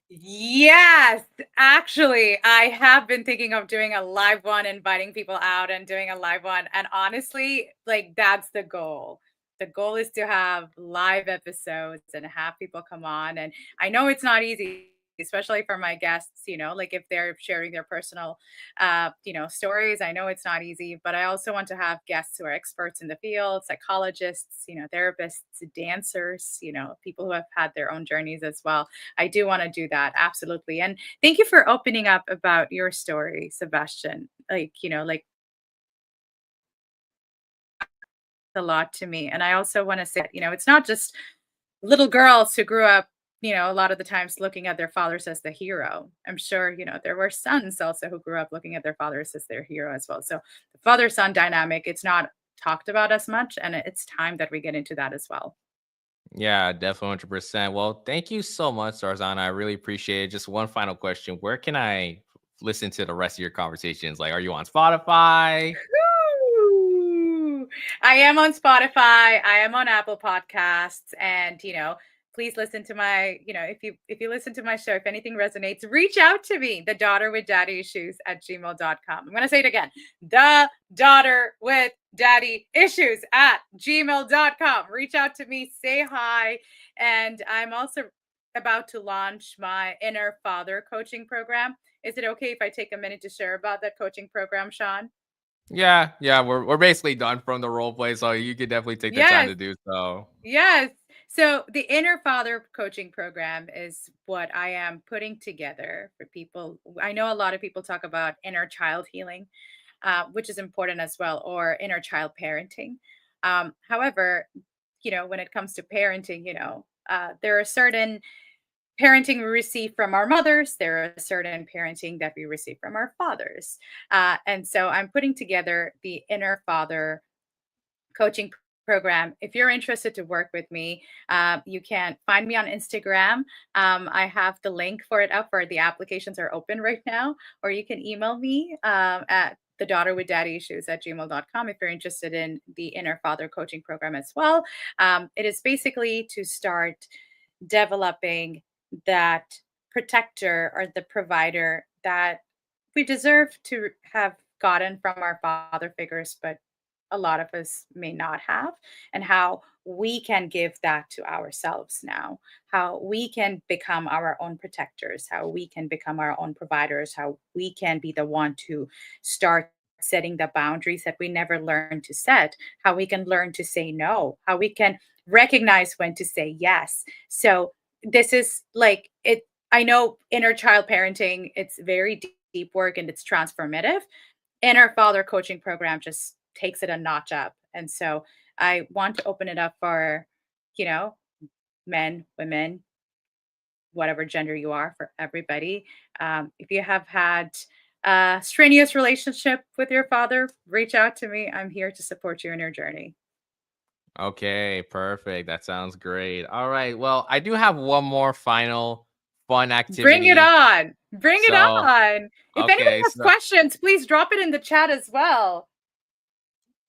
S2: Yes, actually, I have been thinking of doing a live one, inviting people out and doing a live one. And honestly, like that's the goal. The goal is to have live episodes and have people come on. And I know it's not easy, especially for my guests, like if they're sharing their personal stories. I know it's not easy, but I also want to have guests who are experts in the field, psychologists, therapists, dancers, people who have had their own journeys as well. I do want to do that. Absolutely. And thank you for opening up about your story, Sebastian. Like a lot to me. And I also want to say, it's not just little girls who grew up, a lot of the times looking at their fathers as the hero. I'm sure, there were sons also who grew up looking at their fathers as their hero as well. So the father son dynamic, it's not talked about as much. And it's time that we get into that as well.
S1: Yeah, definitely 100%. Well, thank you so much, Sarzana. I really appreciate it. Just one final question. Where can I listen to the rest of your conversations? Like, are you on Spotify?
S2: I am on Spotify. I am on Apple Podcasts, and please listen to my. If you listen to my show, if anything resonates, reach out to me. The daughter with daddy issues at gmail.com. I'm gonna say it again. The daughter with daddy issues at gmail.com. Reach out to me. Say hi, and I'm also about to launch my inner father coaching program. Is it okay if I take a minute to share about that coaching program, Sean?
S1: Yeah, we're basically done from the role play, so you could definitely take the time
S2: Yes,
S1: to do so.
S2: yes. So the inner father coaching program is what I am putting together for people. I know a lot of people talk about inner child healing, which is important as well, or inner child parenting. However, when it comes to parenting, there are certain parenting we receive from our mothers. There are certain parenting that we receive from our fathers. And so I'm putting together the inner father coaching program. If you're interested to work with me, you can find me on Instagram. I have the link for it up, where the applications are open right now, or you can email me at the daughter with daddy issues at gmail.com if you're interested in the inner father coaching program as well. It is basically to start developing that protector or the provider that we deserve to have gotten from our father figures, but a lot of us may not have, and how we can give that to ourselves now, how we can become our own protectors, how we can become our own providers, how we can be the one to start setting the boundaries that we never learned to set, how we can learn to say no, how we can recognize when to say yes. So this is like it. I know inner child parenting, it's very deep work and it's transformative. Inner father coaching program just takes it a notch up. And so I want to open it up for, you know, men, women, whatever gender you are, for everybody. If you have had a strenuous relationship with your father, reach out to me. I'm here to support you in your journey.
S1: Okay, perfect. That sounds great. All right. Well, I do have one more final fun
S2: Bring it
S1: activity.
S2: on. Bring it
S1: So,
S2: on. If anybody
S1: okay,
S2: has
S1: so
S2: questions, please drop it in the chat as well.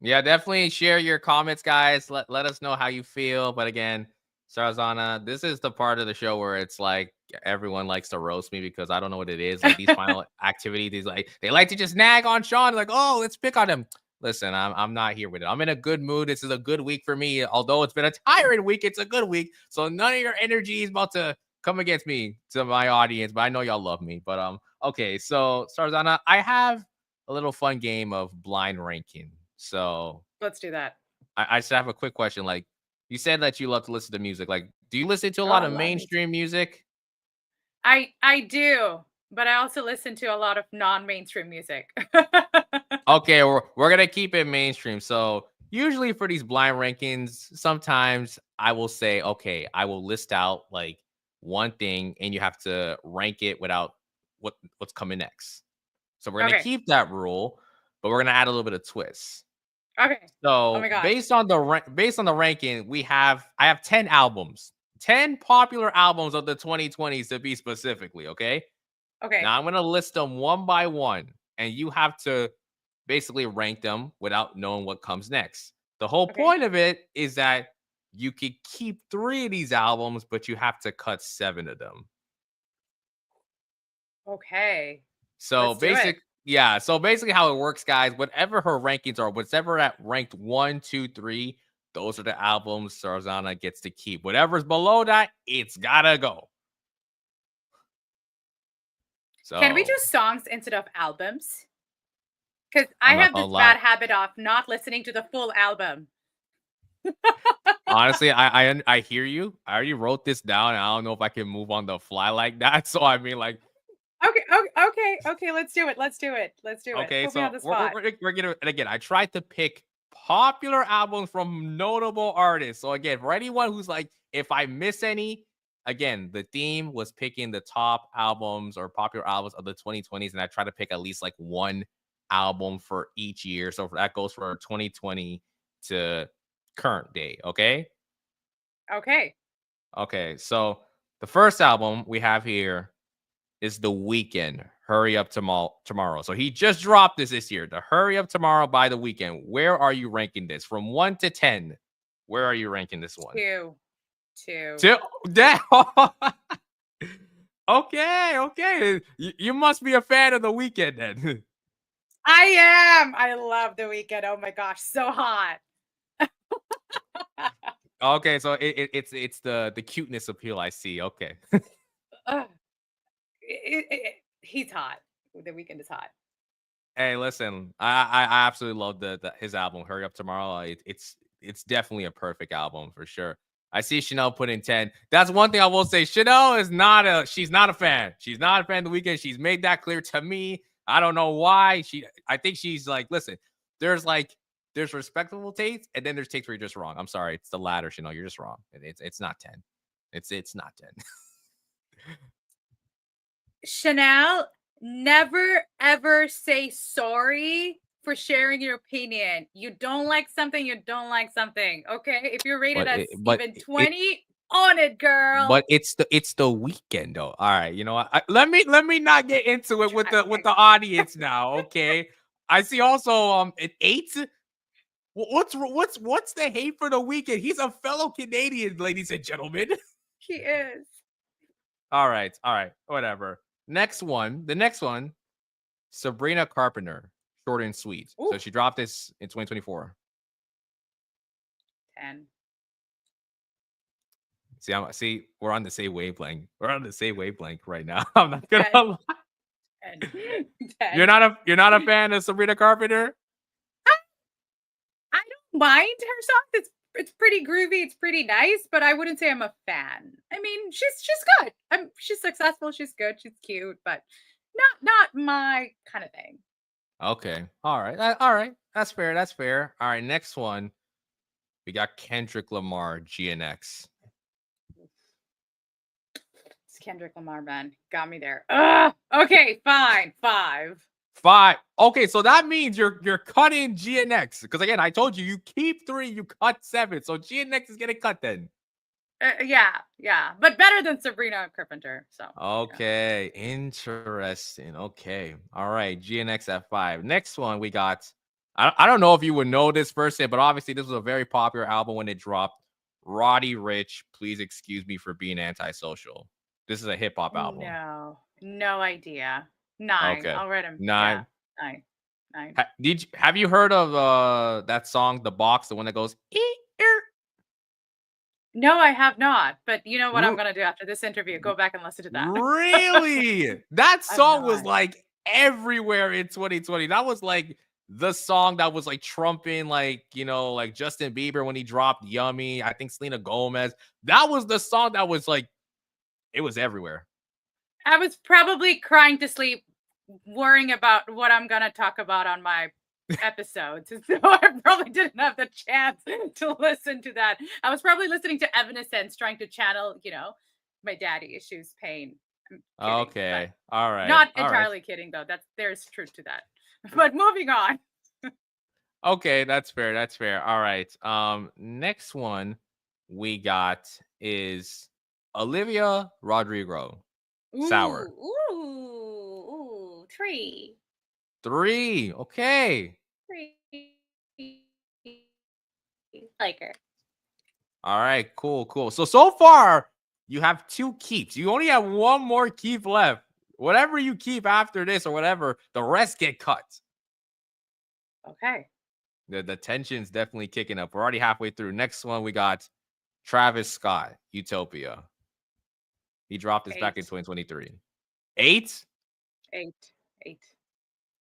S1: yeah, definitely share your comments, guys. Let us know how you feel. But again, Sarzana, this is the part of the show where it's like everyone likes to roast me because I don't know what it is. Like these final activities, they like to just nag on Sean, like, oh, let's pick on him. Listen, I'm not here with it. I'm in a good mood. This is a good week for me. Although it's been a tiring week, it's a good week. So none of your energy is about to come against me to my audience. But I know y'all love me. But okay. So Sarzana, I have a little fun game of blind ranking. So
S2: Let's do that.
S1: I just have a quick question. Like you said that you love to listen to music. Like, do you listen to a
S2: Oh,
S1: lot
S2: I
S1: of
S2: love music.
S1: mainstream music?
S2: I do, but I also listen to a lot of non-mainstream music.
S1: Okay, we're gonna keep it mainstream. So usually for these blind rankings, sometimes I will say, okay, I will list out like one thing, and you have to rank it without what's coming next. So we're gonna
S2: Okay.
S1: keep that rule, but we're gonna add a little bit of twist.
S2: Okay. Oh my
S1: So
S2: gosh.
S1: based on the ranking, I have 10 albums. 10 popular albums of the 2020s to be specifically, okay?
S2: Okay.
S1: Now I'm going to list them one by one and you have to basically rank them without knowing what comes next. The whole
S2: Okay.
S1: point of it is that you could keep 3 of these albums but you have to cut 7 of them.
S2: Okay.
S1: So
S2: Let's do it.
S1: so basically how it works, guys, whatever her rankings are, whatever at ranked 1, 2, 3, those are the albums Sarzana gets to keep. Whatever's below that, it's gotta go.
S2: Can we do
S1: So
S2: songs instead of albums? Because I
S1: I'm not
S2: have
S1: gonna
S2: this
S1: lie.
S2: bad habit of not listening to the full album.
S1: Honestly, I hear you. I already wrote this down, and I don't know if I can move on the fly like that. So I mean, like,
S2: Okay. Okay. Okay. Okay. Let's do it. Let's do it. Let's do it.
S1: okay,
S2: Put me on
S1: so
S2: the
S1: we're we're,
S2: spot.
S1: we're gonna and again. I tried to pick popular albums from notable artists. So again, for anyone who's like, if I miss any, again, the theme was picking the top albums or popular albums of the 2020s, and I try to pick at least like one album for each year. So that goes for 2020 to current day. Okay.
S2: Okay.
S1: Okay. So the first album we have here is The Weeknd. Hurry Up Tomorrow. So he just dropped this year. The Hurry Up Tomorrow by The Weeknd. Where are you ranking this? From 1 to 10, where are you ranking this one?
S2: 2. 2.
S1: Two. Okay. You must be a fan of The Weeknd then.
S2: I am. I love The Weeknd. Oh my gosh, so hot.
S1: Okay, so it's the cuteness appeal I see. Okay.
S2: He's hot. The Weeknd is hot.
S1: Hey, listen, I absolutely love his album Hurry Up Tomorrow. It's definitely a perfect album for sure. I see Chanel put in 10. That's one thing I will say. Chanel she's not a fan. She's not a fan of The Weeknd. She's made that clear to me. I don't know why. I think she's like, listen, there's respectable taste, and then there's taste where you're just wrong. I'm sorry, it's the latter, Chanel. You're just wrong. It's not 10. It's not 10.
S2: Chanel, never ever say sorry for sharing your opinion. You don't like something, you don't like something. Okay, if you're rated as even 20, on it, girl.
S1: But it's the Weeknd though. All right, you know what? Let me not get into it with the audience now. Okay, I see also an 8. What's the hate for The Weeknd? He's a fellow Canadian, ladies and gentlemen.
S2: He is.
S1: All right, whatever. The next one, Sabrina Carpenter, Short and Sweet. Ooh. So she dropped this in 2024.
S2: 10.
S1: See, we're on the same wavelength. We're on the same wavelength right now. I'm not gonna lie.
S2: 10.
S1: You're not a fan of Sabrina Carpenter?
S2: I don't mind her songs. It's pretty groovy. It's pretty nice, but I wouldn't say I'm a fan. I mean, she's good. She's successful. She's good. She's cute, but not my kind of thing.
S1: Okay. All right. That's fair. All right. Next one, we got Kendrick Lamar, GNX.
S2: It's Kendrick Lamar, man. Got me there. Okay, fine. 5.
S1: 5. Okay, so that means you're cutting GNX, because again, I told you keep 3, you cut 7, so GNX is getting cut then.
S2: Yeah, but better than Sabrina Carpenter. So
S1: okay, interesting. Okay, all right, GNX at 5. Next one we got. I don't know if you would know this person, but obviously this was a very popular album when it dropped. Roddy Ricch, Please Excuse Me for Being Antisocial. This is a hip hop album.
S2: No idea. 9.
S1: Okay.
S2: I'll write him.
S1: 9.
S2: Yeah, 9.
S1: Have you heard of that song, The Box, the one that goes?
S2: No, I have not. But you know what I'm gonna do after this interview? Go back and listen to that.
S1: Really? That song was like everywhere in 2020. That was like the song that was like trumping, like, you know, like Justin Bieber when he dropped Yummy. I think Selena Gomez. That was the song that was like, it was everywhere.
S2: I was probably crying to sleep, worrying about what I'm gonna talk about on my episodes. So I probably didn't have the chance to listen to that. I was probably listening to Evanescence, trying to channel, you know, my daddy issues, pain. Kidding,
S1: okay. All right.
S2: Not entirely kidding though. There's truth to that. But moving on.
S1: Okay, that's fair. All right. Next one we got is Olivia Rodrigo. Sour.
S2: Ooh, 3.
S1: 3. Okay.
S2: 3. Like her.
S1: All right, cool. So far, you have 2 keeps. You only have 1 more keep left. Whatever you keep after this or whatever, the rest get cut.
S2: Okay.
S1: The tension's definitely kicking up. We're already halfway through. Next one, we got Travis Scott, Utopia. He dropped this back in 2023. 8?
S2: 8.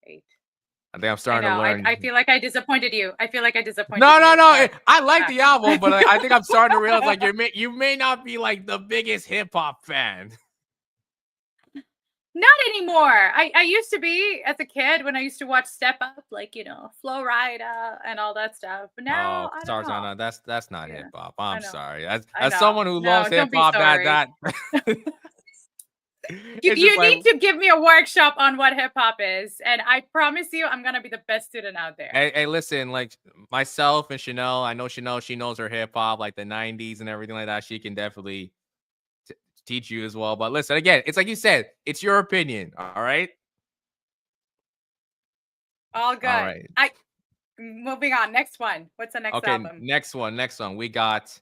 S1: I think I'm starting to learn.
S2: I feel like I disappointed you. No.
S1: I like the album, but I think I'm starting to realize like you may not be like the biggest hip hop fan.
S2: Not anymore. I used to be as a kid when I used to watch Step Up, like, you know, Flo Rida and all that stuff. But now, I don't
S1: Sarzana,
S2: know.
S1: that's not hip hop. I'm sorry. As someone who loves hip hop,
S2: you need to give me a workshop on what hip hop is, and I promise you, I'm gonna be the best student out there.
S1: Hey, listen, like myself and Chanel, I know Chanel. She knows her hip hop, like the '90s and everything like that. She can definitely teach you as well. But listen, again, it's like you said, it's your opinion. All right.
S2: All
S1: All
S2: good.
S1: right.
S2: Moving on. Next one. What's the next
S1: Okay,
S2: album?
S1: next one. Next one. We got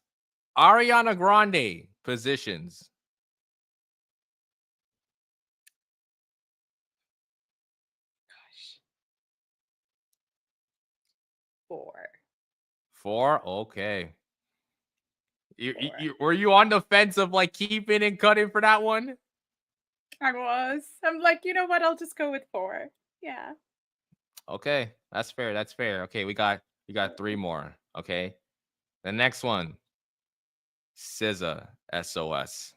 S1: Ariana Grande, Positions.
S2: Gosh. 4.
S1: 4. Okay. You
S2: 4.
S1: were you on the fence of like keeping and cutting for that one?
S2: I was. I'm like, you know what? I'll just go with 4. Yeah.
S1: Okay, that's fair. That's fair. Okay, we got 3 more. Okay. The next one, SZA, SOS.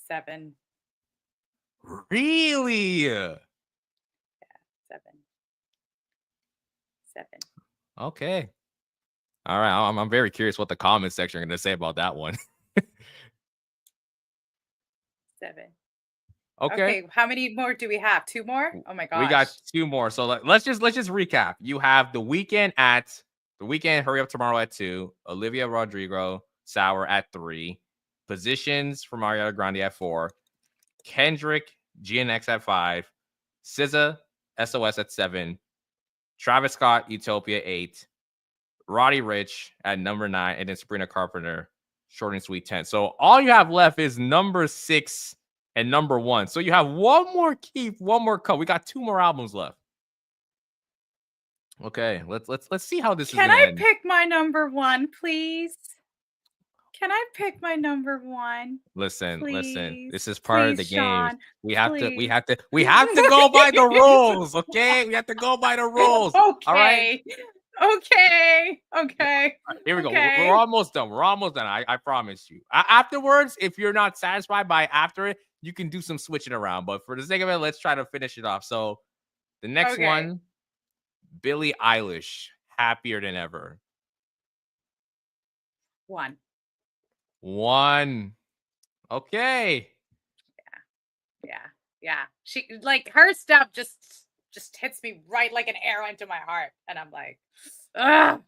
S2: 7.
S1: Really?
S2: 7. 7.
S1: Okay. All right. I'm very curious what the comment section are going to say about that one.
S2: 7.
S1: Okay.
S2: Okay. How many more do we have? 2 more? Oh my
S1: We got
S2: gosh.
S1: 2 more. So let's just recap. You have the weekend. Hurry Up Tomorrow at 2. Olivia Rodrigo, Sour at 3. Positions from Ariana Grande at 4. Kendrick, GNX at 5. SZA, SOS at 7. Travis Scott, Utopia 8. Roddy Rich at number 9, and then Sabrina Carpenter, Short and Sweet 10. So all you have left is number 6 and number 1. So you have one more keep, one more cut. We got 2 more albums left. Okay, let's see how this is
S2: Can
S1: gonna
S2: I
S1: end.
S2: pick my number 1, please? Can I pick my number 1?
S1: Listen.
S2: Please.
S1: This is part of
S2: Please,
S1: the game.
S2: Sean.
S1: We have to we
S2: Please.
S1: have to we have to go by the rules, okay? We have to go by the rules. All right.
S2: Okay. Okay. Okay.
S1: Here we go. We're
S2: Okay.
S1: almost done. We're almost done. I promise you. Afterwards, if you're not satisfied by after it, you can do some switching around. But for the sake of it, let's try to finish it off. So the next
S2: Okay.
S1: one, Billie Eilish, Happier Than Ever.
S2: 1.
S1: 1. Okay.
S2: Yeah. Yeah. She like her stuff just hits me right like an arrow into my heart. And I'm like, ugh,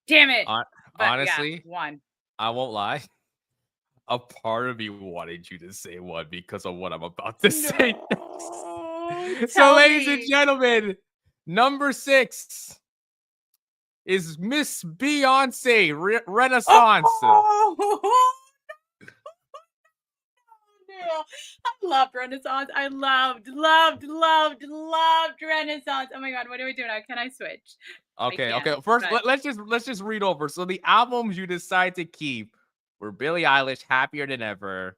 S2: damn it. But yeah,
S1: Honestly,
S2: 1.
S1: I won't lie. A part of me wanted you to say 1 because of what I'm about to say next.
S2: No.
S1: So,
S2: Tell
S1: ladies and
S2: me.
S1: gentlemen, number 6 is Miss Beyonce Renaissance.
S2: Oh, no. I loved Renaissance. I loved Renaissance. Oh my god, what do we do now? Can I switch? I
S1: Okay.
S2: can't.
S1: First,
S2: But
S1: let's just read over. So the albums you decide to keep were Billie Eilish, Happier Than Ever,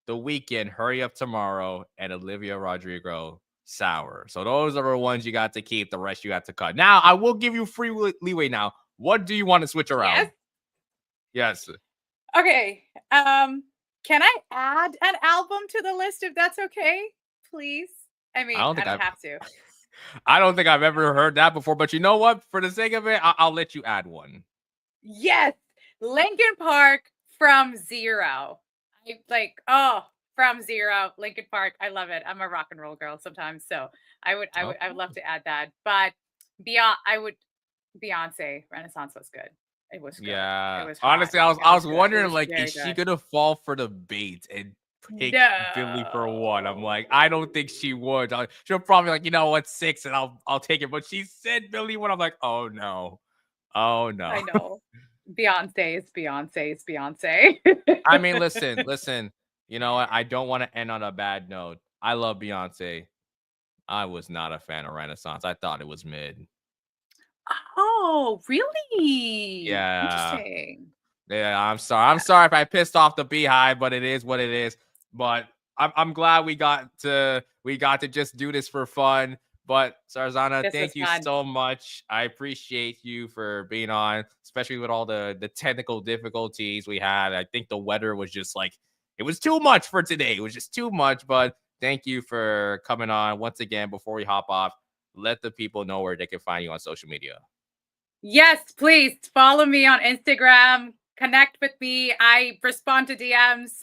S1: The Weeknd, Hurry Up Tomorrow, and Olivia Rodrigo, Sour. So those are the ones you got to keep. The rest you got to cut. Now I will give you free leeway. Now, what do you want to switch
S2: yes.
S1: around? Yes.
S2: Okay. Can I add an album to the list if that's okay? Please. I
S1: I
S2: mean,
S1: don't
S2: I
S1: think
S2: don't
S1: I've
S2: have to.
S1: I don't think I've ever heard that before. But you know what? For the sake of it, I'll let you add one.
S2: Yes. Linkin Park from Zero. I like, oh, from Zero, Linkin Park. I love it. I'm a rock and roll girl sometimes, so I would
S1: Okay.
S2: love to add that. But beyond, I would Beyonce Renaissance was good. It was good. It
S1: Yeah.
S2: was hot.
S1: Honestly, I was
S2: It
S1: I
S2: was
S1: was
S2: good. It
S1: wondering
S2: was
S1: like, is
S2: very
S1: she
S2: good.
S1: gonna fall for the bait and pick Billy for 1? I'm
S2: No.
S1: like, I don't think she would. She'll probably like, you know what, 6, and I'll take it. But she said Billy 1. I'm like, oh no, oh no.
S2: I know. Beyonce is Beyonce is Beyonce.
S1: I mean, listen. You know what? I don't want to end on a bad note. I love Beyonce. I was not a fan of Renaissance. I thought it was mid.
S2: Oh, really?
S1: Yeah.
S2: Interesting.
S1: Yeah, I'm sorry. I'm
S2: Yeah,
S1: sorry if I pissed off the beehive, but it is what it is. But I'm glad we got to just do this for fun. But Sarzana,
S2: this was
S1: thank you
S2: fun.
S1: so much. I appreciate you for being on, especially with all the technical difficulties we had. I think the weather was just like it was too much for today. It was just too much. But thank you for coming on once again. Before we hop off, let the people know where they can find you on social media.
S2: Yes, please follow me on Instagram. Connect with me. I respond to DMs.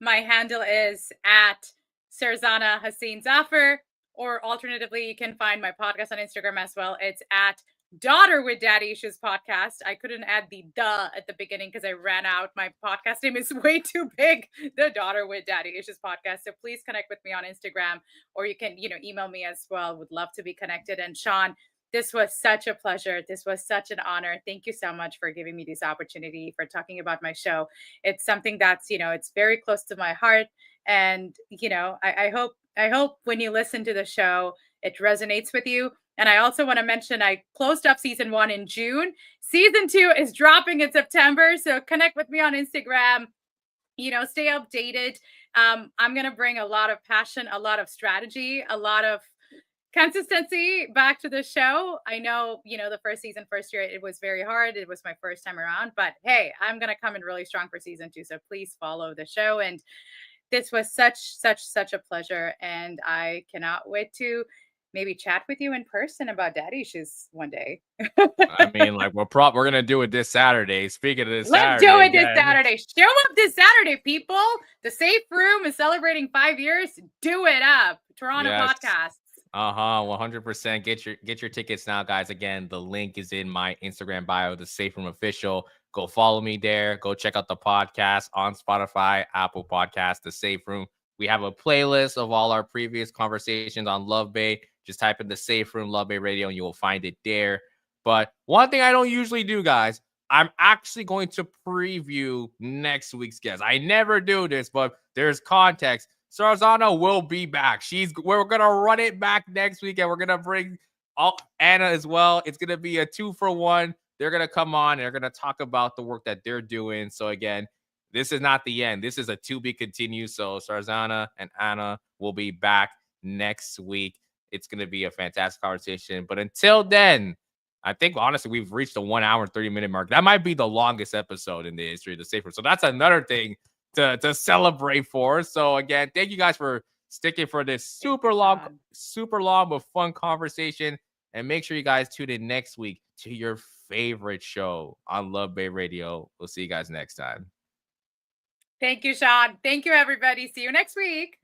S2: My handle is at Sarzana Zafar, or alternatively, you can find my podcast on Instagram as well. It's at Daughter with Daddy Issues podcast. I couldn't add the at the beginning because I ran out. My podcast name is way too big. The Daughter with Daddy Issues podcast. So please connect with me on Instagram, or you can, email me as well. Would love to be connected. And Shon, this was such a pleasure. This was such an honor. Thank you so much for giving me this opportunity for talking about my show. It's something that's, it's very close to my heart. And, I hope when you listen to the show, it resonates with you. And I also want to mention I closed up season 1 in June. Season 2 is dropping in September. So connect with me on Instagram. Stay updated. I'm going to bring a lot of passion, a lot of strategy, a lot of consistency back to the show. I know, the first season, first year, it was very hard. It was my first time around. But hey, I'm going to come in really strong for season 2. So please follow the show. And this was such a pleasure. And I cannot wait to maybe chat with you in person about daddy issues one day.
S1: I mean, like we're gonna do it this Saturday. Speaking of this
S2: Let's do
S1: Saturday
S2: it this
S1: again.
S2: Saturday. Show up this Saturday, people. The Safe Room is celebrating 5 years. Do it up. Toronto Podcasts.
S1: 100%. Get your tickets now, guys. Again, the link is in my Instagram bio, the Safe Room Official. Go follow me there. Go check out the podcast on Spotify, Apple Podcasts, the Safe Room. We have a playlist of all our previous conversations on Love Bay. Just type in the Safe Room Love Bay Radio and you will find it there. But one thing I don't usually do, guys, I'm actually going to preview next week's guest. I never do this, but there's context. Sarzana will be back. We're gonna run it back next week, and we're gonna bring Anna as well. It's gonna be a 2-for-1. They're gonna come on and they're gonna talk about the work that they're doing. So again, this is not the end. This is a to be continued. So Sarzana and Anna will be back next week. It's gonna be a fantastic conversation. But until then, I think honestly we've reached the 1 hour and 30-minute mark. That might be the longest episode in the history of the Safe Room. So that's another thing to celebrate for. So again, thank you guys for sticking for this super long but fun conversation. And make sure you guys tune in next week to your favorite show on Love Bay Radio. We'll see you guys next time.
S2: Thank you, Shon. Thank you, everybody. See you next week.